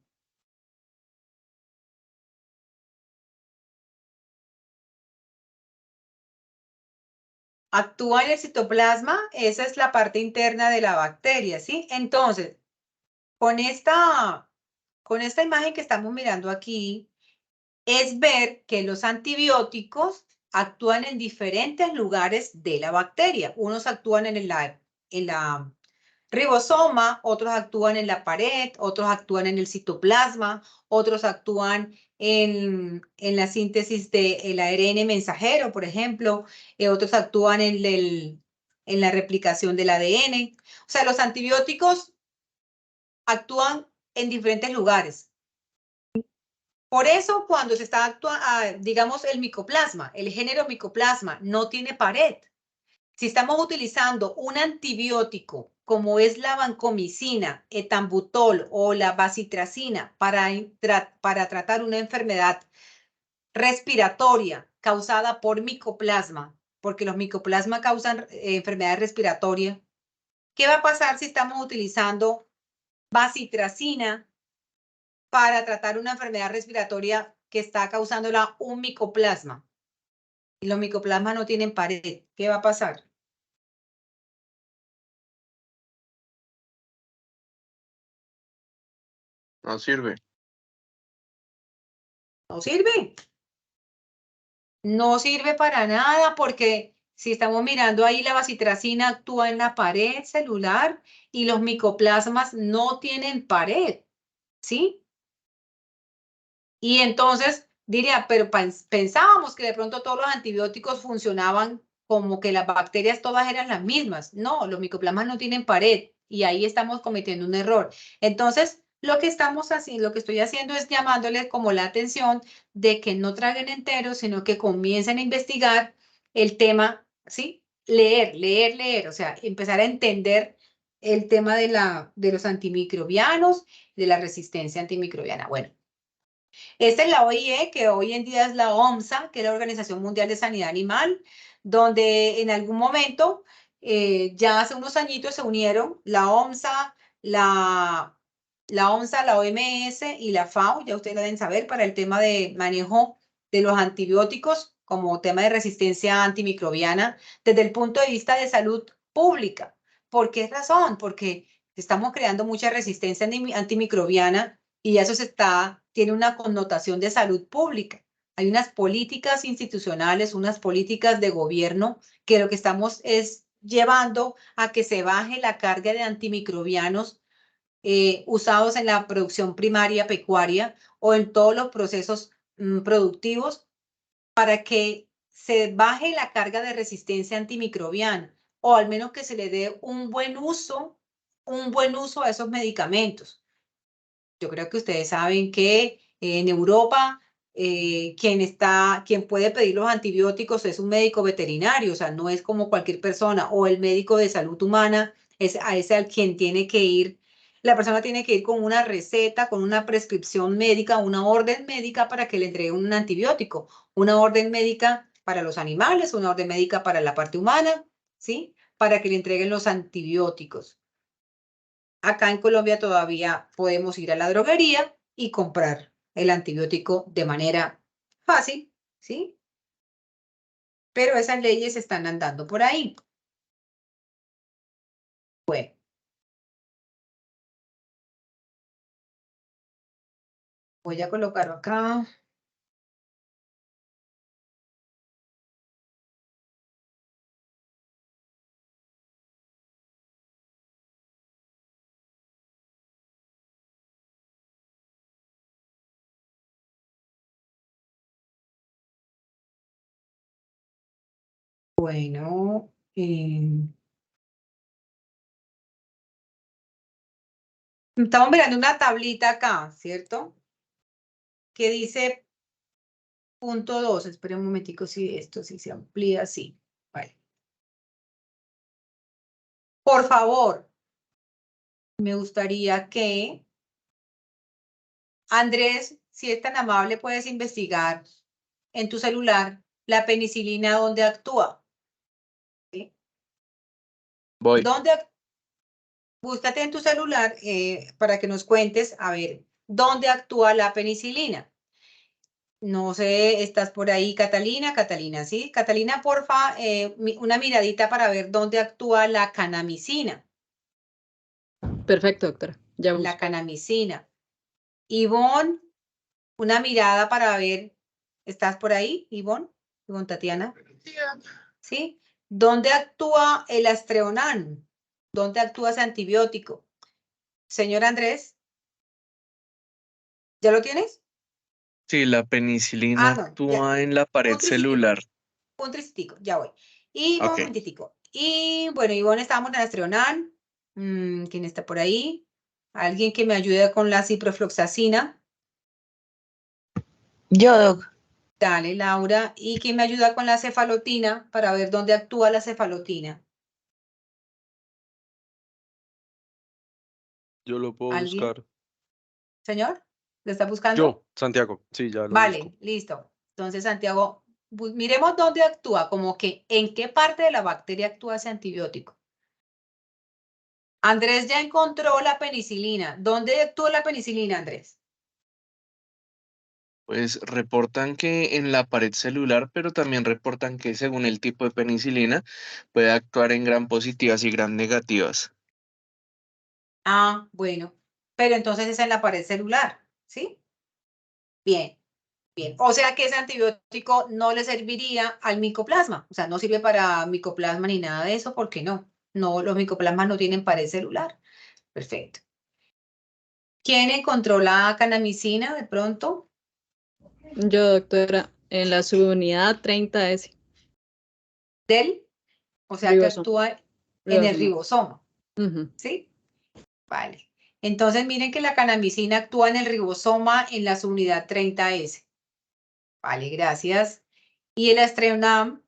Actúa en el citoplasma, esa es la parte interna de la bacteria, ¿sí? Entonces, con esta imagen que estamos mirando aquí, es ver que los antibióticos actúan en diferentes lugares de la bacteria. Unos actúan en la ribosoma, otros actúan en la pared, otros actúan en el citoplasma, otros actúan en la síntesis del ARN mensajero, por ejemplo, otros actúan en la replicación del ADN. O sea, los antibióticos actúan en diferentes lugares. Por eso, cuando se está actuando, digamos, el micoplasma, el género micoplasma no tiene pared. Si estamos utilizando un antibiótico como es la vancomicina, etambutol o la bacitracina para tratar una enfermedad respiratoria causada por micoplasma, porque los micoplasmas causan enfermedades respiratorias, ¿qué va a pasar si estamos utilizando bacitracina para tratar una enfermedad respiratoria que está causándola un micoplasma? Y los micoplasmas no tienen pared. ¿Qué va a pasar? No sirve. No sirve. No sirve para nada porque si estamos mirando ahí, la bacitracina actúa en la pared celular y los micoplasmas no tienen pared, ¿sí? Y entonces diría, pero pensábamos que de pronto todos los antibióticos funcionaban como que las bacterias todas eran las mismas. No, los micoplasmas no tienen pared y ahí estamos cometiendo un error. Entonces, lo que estamos haciendo, lo que estoy haciendo es llamándoles como la atención de que no traguen enteros, sino que comiencen a investigar el tema, ¿sí? Leer, o sea, empezar a entender el tema de los antimicrobianos, de la resistencia antimicrobiana. Bueno. Esta es la OIE, que hoy en día es la OMSA, que es la Organización Mundial de Sanidad Animal, donde en algún momento, ya hace unos añitos, se unieron la OMSA, la OMS y la FAO, ya ustedes lo deben saber, para el tema de manejo de los antibióticos como tema de resistencia antimicrobiana desde el punto de vista de salud pública. ¿Por qué razón? Porque estamos creando mucha resistencia antimicrobiana y eso tiene una connotación de salud pública. Hay unas políticas institucionales, unas políticas de gobierno que lo que estamos es llevando a que se baje la carga de antimicrobianos usados en la producción primaria pecuaria o en todos los procesos productivos para que se baje la carga de resistencia antimicrobiana o al menos que se le dé un buen uso a esos medicamentos. Yo creo que ustedes saben que en Europa quien puede pedir los antibióticos es un médico veterinario, o sea, no es como cualquier persona, o el médico de salud humana, es al quien tiene que ir. La persona tiene que ir con una receta, con una prescripción médica, una orden médica para que le entreguen un antibiótico, una orden médica para los animales, una orden médica para la parte humana, ¿sí? Para que le entreguen los antibióticos. Acá en Colombia todavía podemos ir a la droguería y comprar el antibiótico de manera fácil, ¿sí? Pero esas leyes están andando por ahí. Bueno. Voy a colocarlo acá. Bueno, estamos mirando una tablita acá, ¿cierto? Que dice punto 2. Espera un momentico si esto sí se amplía así. Vale. Por favor, me gustaría que Andrés, si es tan amable, puedes investigar en tu celular la penicilina dónde actúa. ¿Sí? Voy. Búscate en tu celular para que nos cuentes, a ver, ¿dónde actúa la penicilina? No sé, ¿estás por ahí, Catalina? Catalina, ¿sí? Catalina, porfa, una miradita para ver dónde actúa la canamicina. Perfecto, doctora. Ya La busco. canamicina. Ivonne, una mirada para ver, ¿estás por ahí, Ivonne? Ivonne Tatiana. ¿Sí? ¿Dónde actúa el Astreonam? ¿Dónde actúa ese antibiótico? Señor Andrés, ¿ya lo tienes? Sí, la penicilina Ah, no, ya. actúa en la pared Un celular. tricitico, ya voy. Y un Ok. momentitico. Y bueno, Ivonne, estábamos en Astreonam. ¿Quién está por ahí? Alguien que me ayude con la ciprofloxacina. Yo, Doc. Dale, Laura. ¿Y quién me ayuda con la cefalotina para ver dónde actúa la cefalotina? Yo lo puedo ¿Alguien? buscar. Señor, ¿lo está buscando? Yo, Santiago, sí, ya lo Vale, busco. listo. Entonces, Santiago, miremos dónde actúa, como que en qué parte de la bacteria actúa ese antibiótico. Andrés ya encontró la penicilina. ¿Dónde actúa la penicilina, Andrés? Pues reportan que en la pared celular, pero también reportan que según el tipo de penicilina puede actuar en gram positivas y gram negativas. Ah, bueno. Pero entonces es en la pared celular, ¿sí? Bien, bien. O sea que ese antibiótico no le serviría al micoplasma. O sea, no sirve para micoplasma ni nada de eso, ¿por qué no? No, los micoplasmas no tienen pared celular. Perfecto. ¿Quién encontró la canamicina de pronto? Yo, doctora, en la subunidad 30S. O sea que Ribosoma. actúa en el ribosoma, Ujú. ¿sí? Vale. Entonces miren que la canamicina actúa en el ribosoma en la subunidad 30S. Vale, gracias. Y el Astreonam,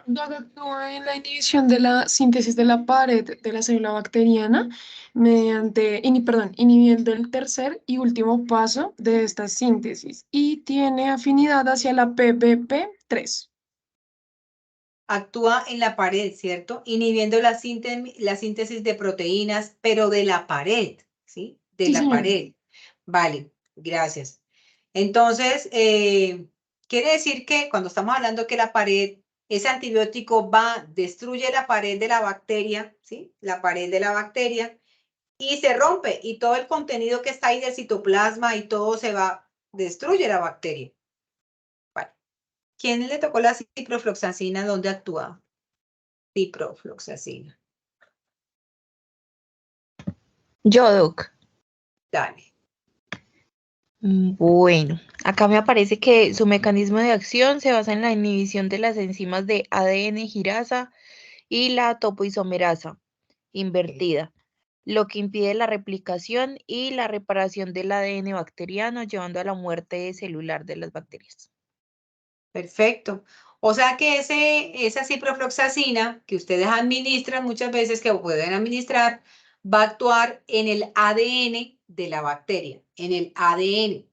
Doc actúa en la inhibición de la síntesis de la pared de la célula bacteriana inhibiendo el tercer y último paso de esta síntesis y tiene afinidad hacia la PBP3. actúa en la pared, ¿cierto? Inhibiendo la síntesis de proteínas, pero de la pared, ¿sí? De Sí, la señora. pared. Vale, gracias. Entonces, quiere decir que cuando estamos hablando que la pared, ese antibiótico destruye la pared de la bacteria, ¿sí? La pared de la bacteria y se rompe y todo el contenido que está ahí del citoplasma y todo se va, destruye la bacteria. Vale. ¿Quién le tocó la ciprofloxacina? ¿Dónde actúa? Ciprofloxacina. Yo, Doc. Dale. Bueno, acá me aparece que su mecanismo de acción se basa en la inhibición de las enzimas de ADN girasa y la topoisomerasa invertida. lo que impide la replicación y la reparación del ADN bacteriano, llevando a la muerte celular de las bacterias. Perfecto. O sea que esa ciprofloxacina que ustedes administran muchas veces, que pueden administrar, va a actuar en el ADN de la bacteria, en el ADN,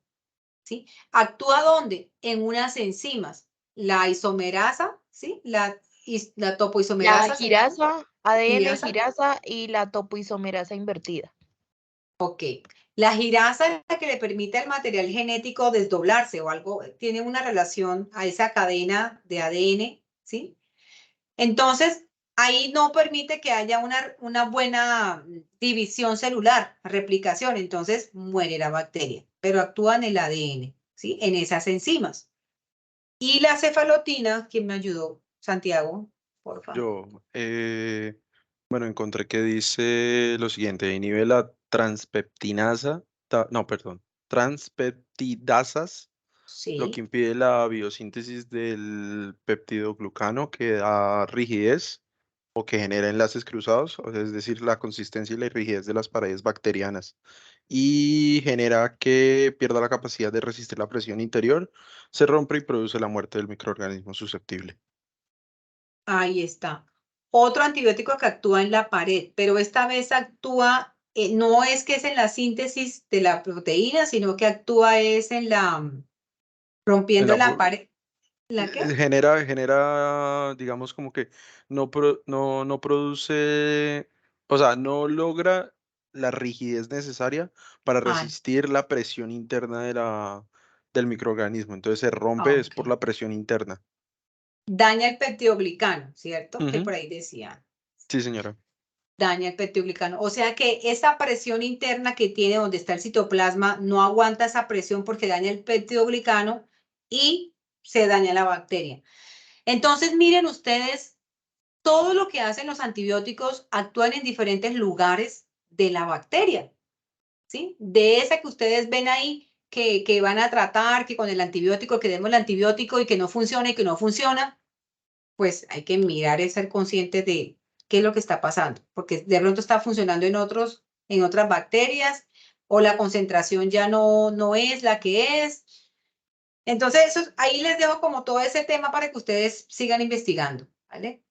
¿sí? ¿Actúa dónde? En unas enzimas, la isomerasa, ¿sí? La La topoisomerasa se llama. girasa, ADN, Girasa. girasa y la topoisomerasa invertida. Ok. La girasa es la que le permite al material genético desdoblarse o algo, tiene una relación a esa cadena de ADN, ¿sí? Entonces, ahí no permite que haya una buena división celular, replicación, entonces muere la bacteria, pero actúa en el ADN, ¿sí? En esas enzimas. Y la cefalotina, ¿quién me ayudó? Santiago, por favor. Yo, bueno, encontré que dice lo siguiente, inhibe la transpeptinasa, no, perdón, transpeptidasas, lo que Sí. impide la biosíntesis del peptidoglucano que da rigidez o que genera enlaces cruzados, o sea, es decir, la consistencia y la rigidez de las paredes bacterianas. Y genera que pierda la capacidad de resistir la presión interior, se rompe y produce la muerte del microorganismo susceptible. Ahí está. Otro antibiótico que actúa en la pared, pero esta vez actúa, no es que es en la síntesis de la proteína, sino que actúa es en la, En rompiendo la, la pared. ¿La qué? genera, digamos, como que no produce, o sea, no logra la rigidez necesaria para Ah, resistir la presión interna del microorganismo. Entonces se rompe es ok. por la presión interna. Daña el peptidoglicano, ¿cierto? Que Ujú. por ahí decía. Sí, señora. Daña el peptidoglicano. O sea que esa presión interna que tiene donde está el citoplasma no aguanta esa presión porque daña el peptidoglicano y se daña la bacteria. Entonces, miren ustedes, todo lo que hacen los antibióticos actúan en diferentes lugares de la bacteria, ¿sí? De esa que ustedes ven ahí que van a tratar, que con el antibiótico, que demos el antibiótico y que no funciona y que no funciona, pues hay que mirar y ser conscientes de qué es lo que está pasando, porque de pronto está funcionando en otras bacterias o la concentración ya no es la que es. Entonces, ahí les dejo como todo ese tema para que ustedes sigan investigando, ¿vale?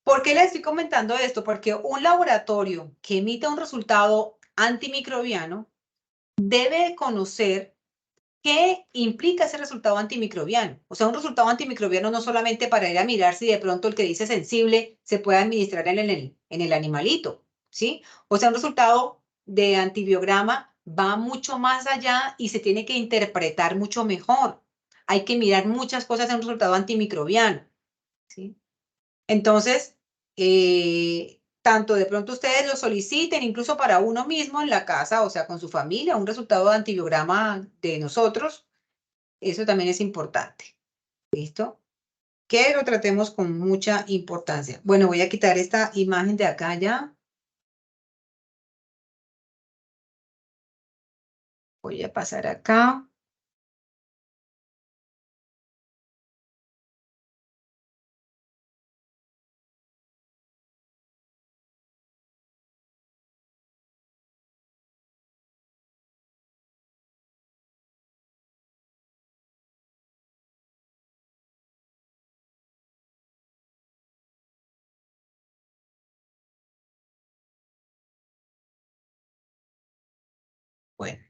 ¿Por qué les estoy comentando esto? Porque un laboratorio que emita un resultado antimicrobiano debe conocer qué implica ese resultado antimicrobiano. O sea, un resultado antimicrobiano no solamente para ir a mirar si de pronto el que dice sensible se puede administrar en el animalito, ¿sí? O sea, un resultado de antibiograma va mucho más allá y se tiene que interpretar mucho mejor. Hay que mirar muchas cosas en un resultado antimicrobiano, ¿sí? Entonces, tanto de pronto ustedes lo soliciten, incluso para uno mismo en la casa, o sea, con su familia, un resultado de antibiograma de nosotros, eso también es importante. ¿Listo? Que lo tratemos con mucha importancia. Bueno, voy a quitar esta imagen de acá ya. Voy a pasar acá. Bueno.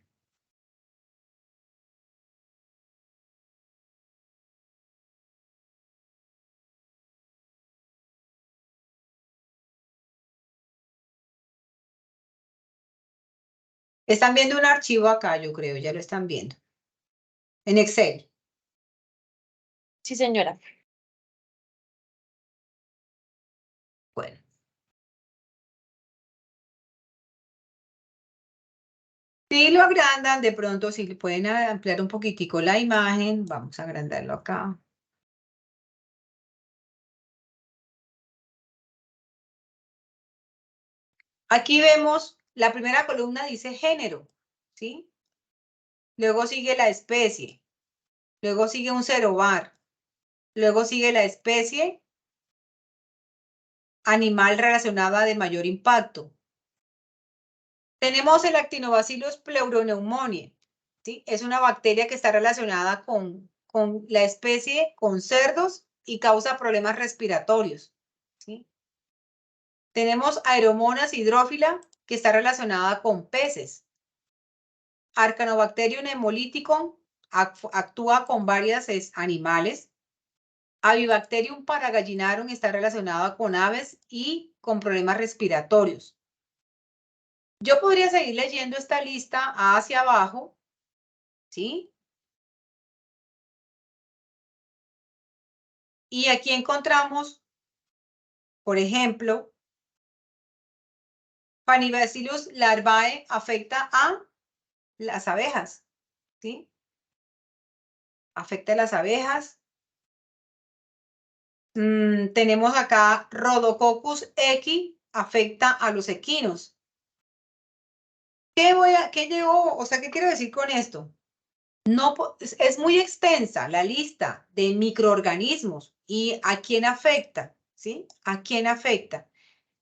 Están viendo un archivo acá, yo creo, ya lo están viendo. En Excel. Sí, señora. Bueno. Si lo agrandan, de pronto, si le pueden ampliar un poquitico la imagen, vamos a agrandarlo acá. Aquí vemos, la primera columna dice género, ¿sí? Luego sigue la especie, luego sigue un cerobar, luego sigue la especie animal relacionada de mayor impacto, Tenemos el Actinobacillus pleuropneumoniae, ¿sí? Es una bacteria que está relacionada con la especie, con cerdos y causa problemas respiratorios, ¿sí? Tenemos Aeromonas hydrophila, que está relacionada con peces. Arcanobacterium hemolyticum actúa con varios animales. Avibacterium paragallinarum está relacionada con aves y con problemas respiratorios. Yo podría seguir leyendo esta lista hacia abajo, ¿sí? Y aquí encontramos, por ejemplo, Panicbacillus larvae afecta a las abejas, ¿sí? Afecta a las abejas. Tenemos acá Rhodococcus equi, afecta a los equinos. ¿Qué llegó? O sea, ¿qué quiero decir con esto? No, es muy extensa la lista de microorganismos y a quién afecta, ¿sí? ¿A quién afecta?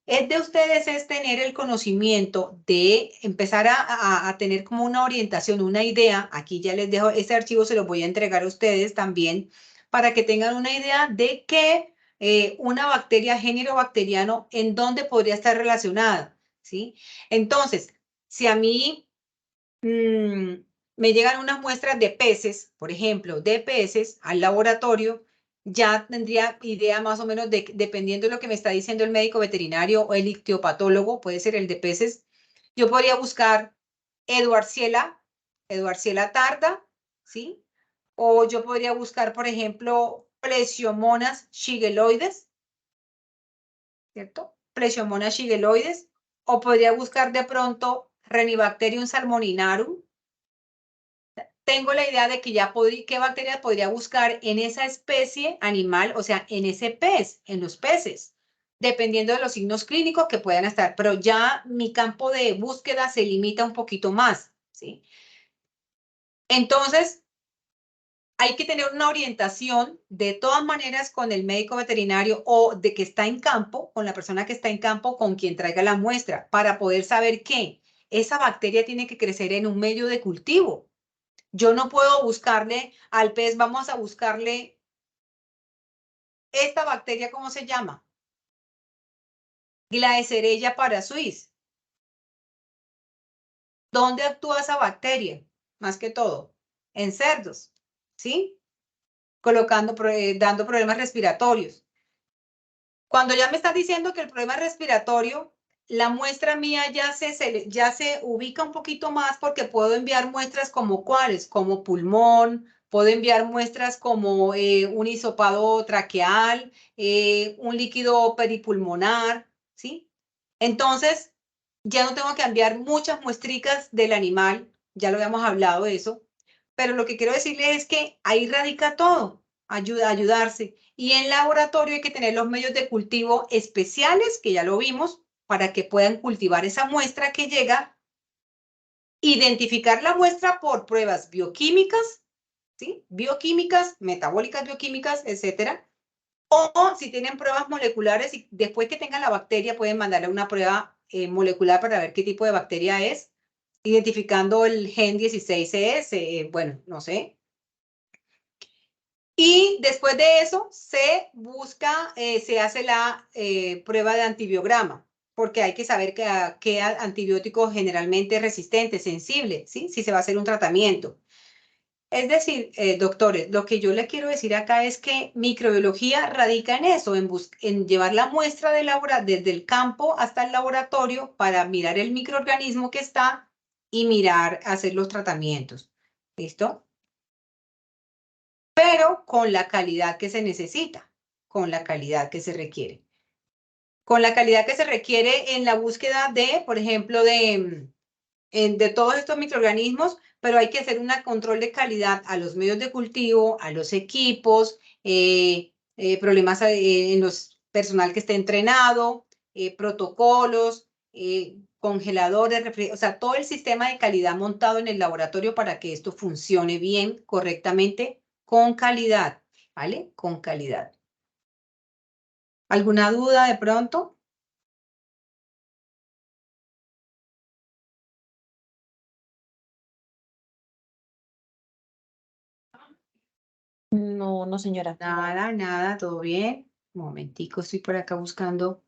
Es de ustedes es tener el conocimiento de empezar a tener como una orientación, una idea. Aquí ya les dejo, ese archivo se lo voy a entregar a ustedes también para que tengan una idea de qué una bacteria, género bacteriano, en dónde podría estar relacionada, ¿sí? Entonces, si a mí me llegan unas muestras de peces, por ejemplo, de peces al laboratorio, ya tendría idea más o menos de, dependiendo de lo que me está diciendo el médico veterinario o el ictiopatólogo, puede ser el de peces, yo podría buscar Edwardsella tarda, ¿sí? O yo podría buscar, por ejemplo, Plesiomonas shigeloides, ¿cierto? Plesiomonas shigeloides, o podría buscar de pronto Renibacterium salmoninarum. Tengo la idea de que ya qué bacteria podría buscar en esa especie animal, o sea, en ese pez, en los peces, dependiendo de los signos clínicos que puedan estar, pero ya mi campo de búsqueda se limita un poquito más, ¿sí? Entonces, hay que tener una orientación de todas maneras con el médico veterinario o de que está en campo, con la persona que está en campo, con quien traiga la muestra, para poder saber que esa bacteria tiene que crecer en un medio de cultivo. Yo no puedo buscarle al pez, vamos a buscarle esta bacteria, ¿cómo se llama? Glycerella parasuis. ¿Dónde actúa esa bacteria? Más que todo, en cerdos, ¿sí? Dando problemas respiratorios. Cuando ya me estás diciendo que el problema respiratorio, la muestra mía ya se ubica un poquito más porque puedo enviar muestras como cuáles, como pulmón, puedo enviar muestras como un hisopado traqueal, un líquido peripulmonar, ¿sí? Entonces, ya no tengo que enviar muchas muestricas del animal, ya lo habíamos hablado de eso, pero lo que quiero decirles es que ahí radica todo, ayudarse. Y en laboratorio hay que tener los medios de cultivo especiales, que ya lo vimos, para que puedan cultivar esa muestra que llega, identificar la muestra por pruebas bioquímicas, ¿sí? Bioquímicas, metabólicas, bioquímicas, etcétera. O si tienen pruebas moleculares y después que tengan la bacteria pueden mandarle una prueba molecular para ver qué tipo de bacteria es, identificando el gen 16CS, bueno, no sé. Y después de eso se busca, se hace la prueba de antibiograma, porque hay que saber qué antibiótico generalmente es resistente, sensible, ¿sí? Si se va a hacer un tratamiento. Es decir, doctores, lo que yo les quiero decir acá es que microbiología radica en eso, en llevar la muestra desde el campo hasta el laboratorio para mirar el microorganismo que está y mirar, hacer los tratamientos. ¿Listo? Pero con la calidad que se necesita, con la calidad que se requiere. Con la calidad que se requiere en la búsqueda de, por ejemplo, de todos estos microorganismos, pero hay que hacer un control de calidad a los medios de cultivo, a los equipos, problemas en los personal que esté entrenado, protocolos, congeladores, o sea, todo el sistema de calidad montado en el laboratorio para que esto funcione bien, correctamente, con calidad, ¿vale? Con calidad. ¿Alguna duda de pronto? No, no, señora. Nada, nada, todo bien. Un momentico, estoy por acá buscando.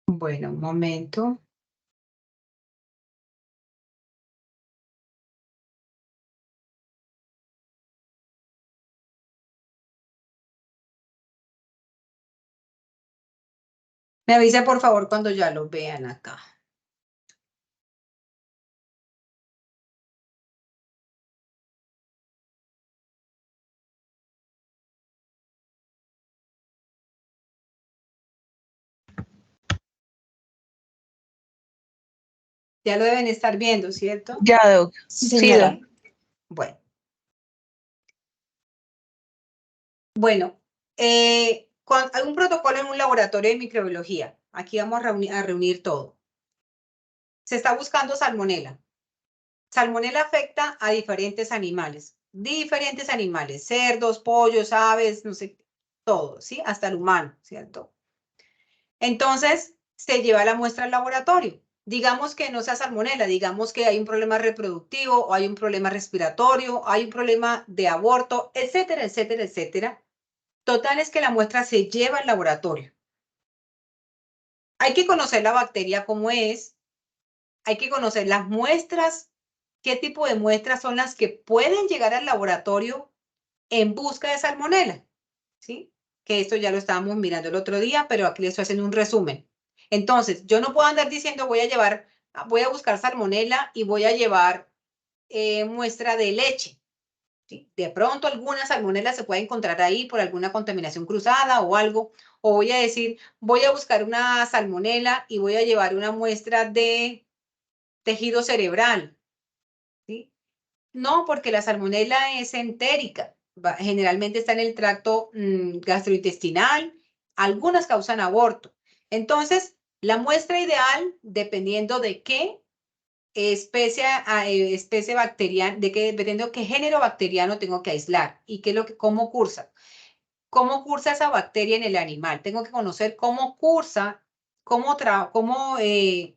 Bueno, un momento. Me avisa por favor cuando ya lo vean acá. Ya lo deben estar viendo, ¿cierto? Ya, Doc. Sí, Sí, señora. Doc. Bueno. Bueno, hay un protocolo en un laboratorio de microbiología. Aquí vamos a reunir todo. Se está buscando salmonela. Salmonela afecta a diferentes animales, cerdos, pollos, aves, no sé, todo, ¿sí? Hasta el humano, ¿cierto? Entonces, se lleva la muestra al laboratorio. Digamos que no sea salmonela, digamos que hay un problema reproductivo, o hay un problema respiratorio, hay un problema de aborto, etcétera, etcétera, etcétera. Total es que la muestra se lleva al laboratorio. Hay que conocer la bacteria cómo es, hay que conocer las muestras, qué tipo de muestras son las que pueden llegar al laboratorio en busca de salmonela, ¿sí? Que esto ya lo estábamos mirando el otro día, pero aquí les estoy haciendo un resumen. Entonces, yo no puedo andar diciendo voy a buscar salmonela y voy a llevar muestra de leche. ¿Sí? De pronto alguna salmonela se puede encontrar ahí por alguna contaminación cruzada o algo. O voy a decir, voy a buscar una salmonela y voy a llevar una muestra de tejido cerebral. ¿Sí? No, porque la salmonela es entérica. Generalmente está en el tracto gastrointestinal. Algunas causan aborto. Entonces, la muestra ideal, dependiendo de qué especie bacteriana, dependiendo qué género bacteriano tengo que aislar y qué es lo que, cómo cursa esa bacteria en el animal. Tengo que conocer cómo cursa, cómo se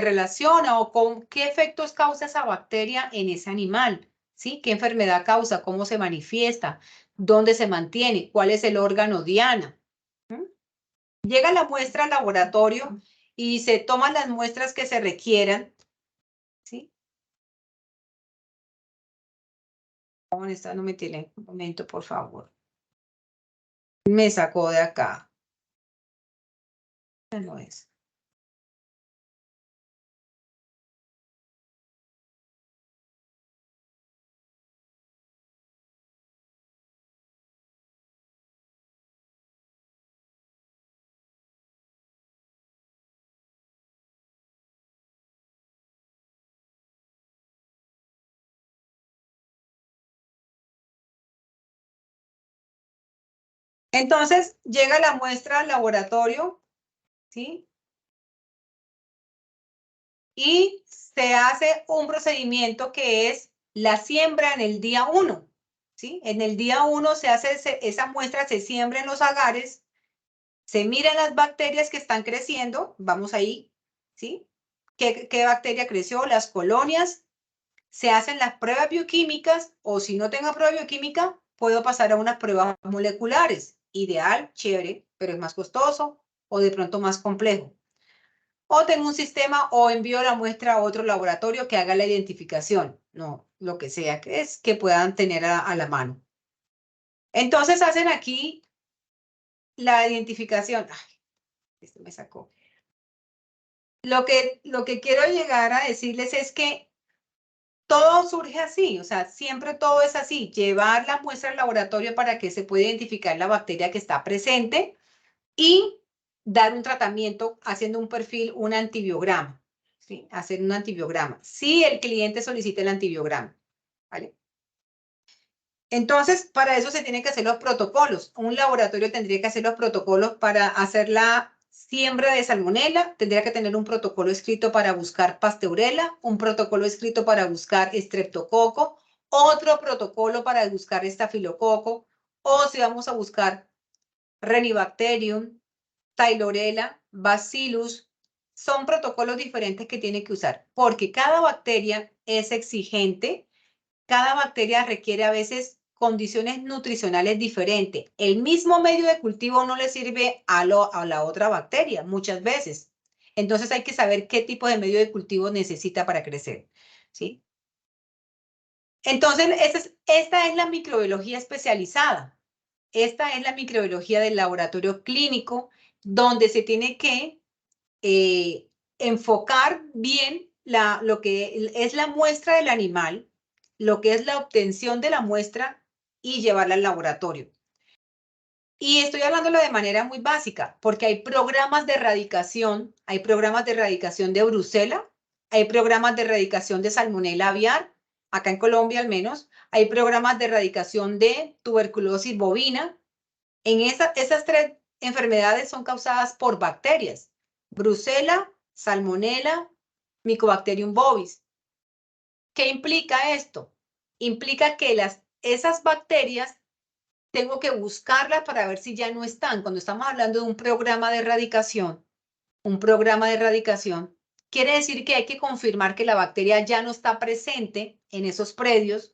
relaciona o con qué efectos causa esa bacteria en ese animal, ¿sí? ¿Qué enfermedad causa? ¿Cómo se manifiesta? ¿Dónde se mantiene? ¿Cuál es el órgano diana? Llega la muestra al laboratorio y se toman las muestras que se requieran, ¿sí? Esta no me tiene un momento, por favor. Me sacó de acá. No es. Entonces, llega la muestra al laboratorio, ¿sí? Y se hace un procedimiento que es la siembra en el día 1, ¿sí? En el día 1 se hace esa muestra, se siembra en los agares, se miran las bacterias que están creciendo, vamos ahí, ¿sí? ¿Qué bacteria creció? Las colonias, se hacen las pruebas bioquímicas o si no tengo prueba bioquímica, puedo pasar a unas pruebas moleculares. Ideal, chévere, pero es más costoso o de pronto más complejo. O tengo un sistema o envío la muestra a otro laboratorio que haga la identificación. No, lo que sea que es que puedan tener a la mano. Entonces hacen aquí la identificación. Ay, esto me sacó. Lo que quiero llegar a decirles es que todo surge así, o sea, siempre todo es así. Llevar la muestra al laboratorio para que se pueda identificar la bacteria que está presente y dar un tratamiento haciendo un perfil, un antibiograma, ¿sí? Hacer un antibiograma. Si el cliente solicita el antibiograma, ¿vale? Entonces, para eso se tienen que hacer los protocolos. Un laboratorio tendría que hacer los protocolos para hacer la siembra de salmonela, tendría que tener un protocolo escrito para buscar pasteurela, un protocolo escrito para buscar estreptococo, otro protocolo para buscar estafilococo, o si vamos a buscar Renibacterium, Tailorella, Bacillus, son protocolos diferentes que tiene que usar, porque cada bacteria es exigente, cada bacteria requiere a veces condiciones nutricionales diferentes. El mismo medio de cultivo no le sirve a la otra bacteria muchas veces. Entonces hay que saber qué tipo de medio de cultivo necesita para crecer, ¿sí? Entonces, esta es la microbiología especializada. Esta es la microbiología del laboratorio clínico, donde se tiene que enfocar bien lo que es la muestra del animal, lo que es la obtención de la muestra y llevarla al laboratorio. Y estoy hablándolo de manera muy básica, porque hay programas de erradicación de Brucela, hay programas de erradicación de Salmonella aviar, acá en Colombia al menos, hay programas de erradicación de tuberculosis bovina. Esas tres enfermedades son causadas por bacterias: Brucela, Salmonella, Mycobacterium bovis. ¿Qué implica esto? Implica que esas bacterias tengo que buscarlas para ver si ya no están. Cuando estamos hablando de un programa de erradicación, quiere decir que hay que confirmar que la bacteria ya no está presente en esos predios.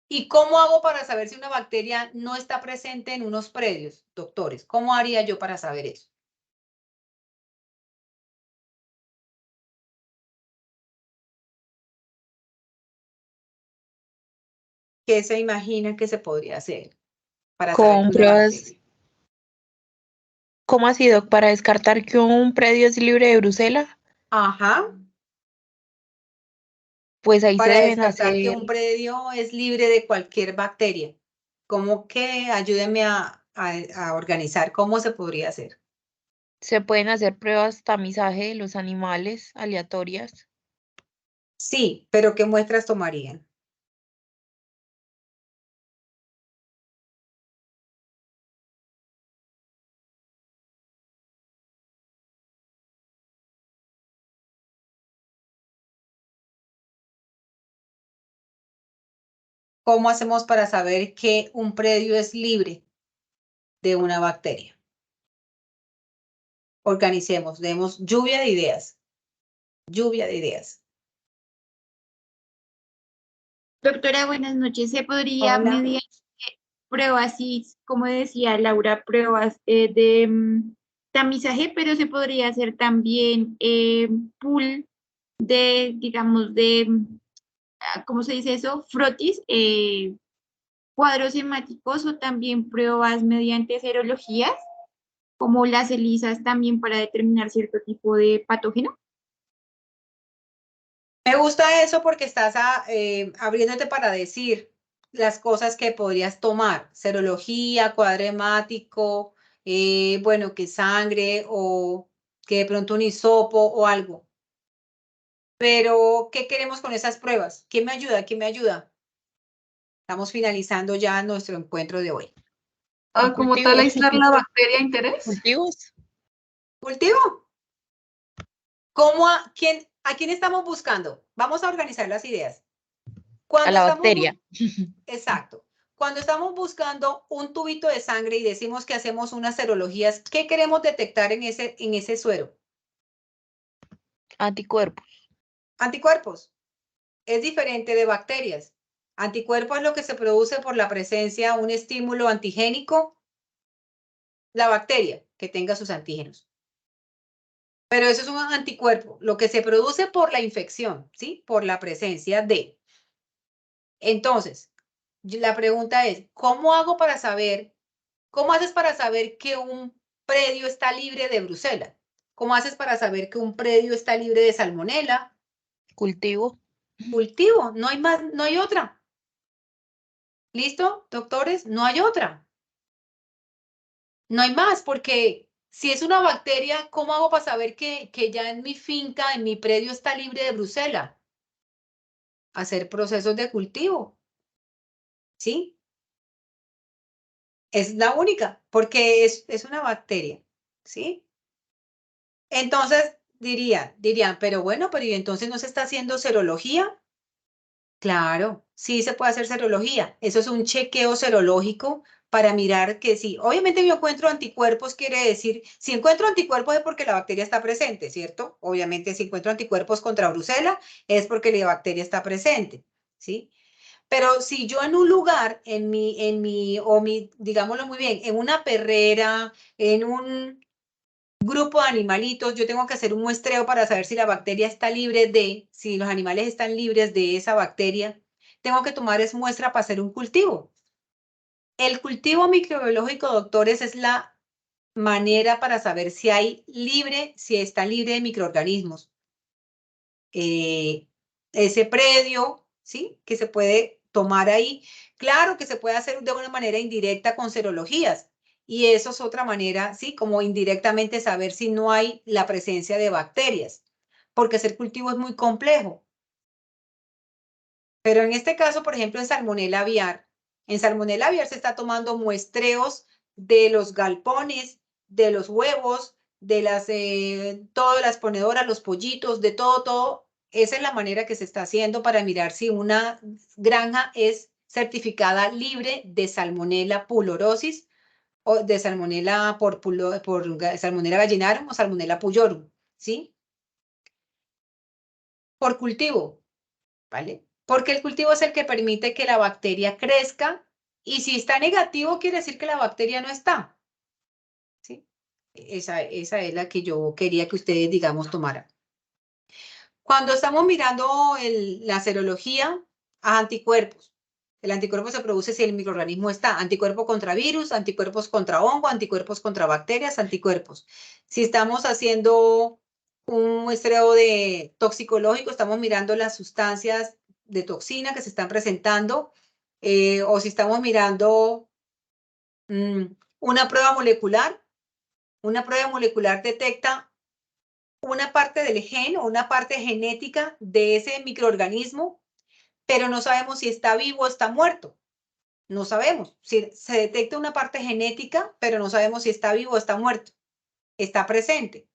¿Y cómo hago para saber si una bacteria no está presente en unos predios, doctores? ¿Cómo haría yo para saber eso? ¿Qué se imagina que se podría hacer para saber que Con una pruebas, bacteria? ¿cómo ha sido para descartar que un predio es libre de Brucela? Ajá, Pues ahí se para deben descartar que hacer, un predio es libre de cualquier bacteria. ¿Cómo que ayúdenme a organizar cómo se podría hacer? se pueden hacer pruebas tamizaje de los animales aleatorias. Sí, pero ¿qué muestras tomarían? ¿Cómo hacemos para saber que un predio es libre de una bacteria? Organicemos, demos lluvia de ideas. Lluvia de ideas. Doctora, buenas noches. ¿Se podría Hola. mediante pruebas, sí, como decía Laura, pruebas de tamizaje, pero se podría hacer también pool de, digamos, ¿cómo se dice eso? Frotis, cuadros hemáticos o también pruebas mediante serologías, como las ELISAs también para determinar cierto tipo de patógeno? Me gusta eso porque estás abriéndote para decir las cosas que podrías tomar. Serología, cuadro hemático, bueno, que sangre o que de pronto un hisopo o algo. Pero, ¿qué queremos con esas pruebas? ¿Quién me ayuda? ¿Quién me ayuda? Estamos finalizando ya nuestro encuentro de hoy. Como tal, Cultivos. aislar la bacteria de interés. Cultivos. ¿Cultivo? ¿A quién estamos buscando? Vamos a organizar las ideas. A Cuando la estamos bacteria. Exacto. Cuando estamos buscando un tubito de sangre y decimos que hacemos unas serologías, ¿qué queremos detectar en ese suero? Anticuerpos. Anticuerpos. Es diferente de bacterias. Anticuerpos es lo que se produce por la presencia de un estímulo antigénico, la bacteria que tenga sus antígenos. Pero eso es un anticuerpo, lo que se produce por la infección, ¿sí? Por la presencia de. Entonces, la pregunta es, ¿cómo hago para saber? ¿Cómo haces para saber que un predio está libre de Brucela? ¿Cómo haces para saber que un predio está libre de salmonela? Cultivo. Cultivo, no hay más, no hay otra. ¿Listo, doctores? No hay otra. No hay más porque Si es una bacteria, ¿cómo hago para saber que ya en mi finca, en mi predio, está libre de brucela? Hacer procesos de cultivo, ¿sí? Es la única, porque es una bacteria, ¿sí? Entonces dirían, pero bueno, pero ¿y entonces no se está haciendo serología? Claro, sí se puede hacer serología. Eso es un chequeo serológico para mirar que sí. Obviamente yo encuentro anticuerpos, quiere decir, si encuentro anticuerpos es porque la bacteria está presente, ¿cierto? Obviamente si encuentro anticuerpos contra brucela es porque la bacteria está presente, ¿sí? Pero si yo en un lugar, digámoslo muy bien, en una perrera, en un grupo de animalitos, yo tengo que hacer un muestreo para saber si la bacteria está libre si los animales están libres de esa bacteria, tengo que tomar esa muestra para hacer un cultivo. El cultivo microbiológico, doctores, es la manera para saber si está libre de microorganismos. Ese predio, ¿sí? Que se puede tomar ahí. Claro que se puede hacer de una manera indirecta con serologías. Y eso es otra manera, ¿sí? Como indirectamente saber si no hay la presencia de bacterias. Porque hacer cultivo es muy complejo. Pero en este caso, por ejemplo, en Salmonella aviar se está tomando muestreos de los galpones, de los huevos, de todas las ponedoras, los pollitos, de todo. Esa es la manera que se está haciendo para mirar si una granja es certificada libre de Salmonella pulorosis o de Salmonella Salmonella gallinarum o Salmonella pullorum, ¿sí? Por cultivo, ¿vale? Porque el cultivo es el que permite que la bacteria crezca y si está negativo quiere decir que la bacteria no está, ¿sí? Esa es la que yo quería que ustedes, digamos, tomaran. Cuando estamos mirando la serología a anticuerpos, el anticuerpo se produce si el microorganismo está, anticuerpo contra virus, anticuerpos contra hongo, anticuerpos contra bacterias, anticuerpos. Si estamos haciendo un muestreo toxicológico, estamos mirando las sustancias de toxina que se están presentando, o si estamos mirando una prueba molecular detecta una parte del gen o una parte genética de ese microorganismo, pero no sabemos si está vivo o está muerto. No sabemos. Si se detecta una parte genética, pero no sabemos si está vivo o está muerto. Está presente.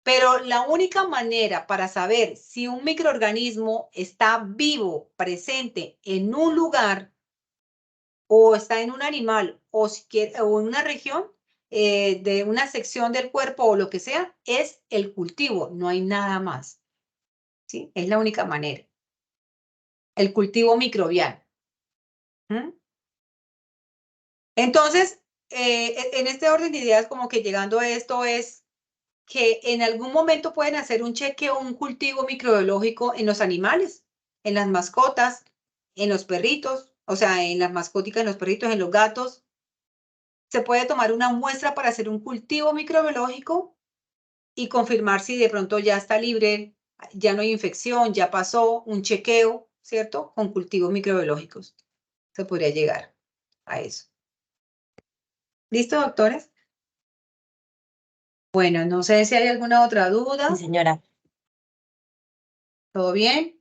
Pero la única manera para saber si un microorganismo está vivo, presente en un lugar, o está en un animal, o en una región, de una sección del cuerpo o lo que sea, es el cultivo. No hay nada más. ¿Sí? Es la única manera. El cultivo microbiano. ¿Mm? Entonces, en este orden de ideas, como que llegando a esto es que en algún momento pueden hacer un chequeo, un cultivo microbiológico en los animales, en las mascotas, en los perritos, o sea, en las mascóticas, en los perritos, en los gatos. Se puede tomar una muestra para hacer un cultivo microbiológico y confirmar si de pronto ya está libre, ya no hay infección, ya pasó un chequeo, ¿cierto? Con cultivos microbiológicos. Se podría llegar a eso. ¿Listo, doctores? Bueno, no sé si hay alguna otra duda. Sí, señora. ¿Todo bien?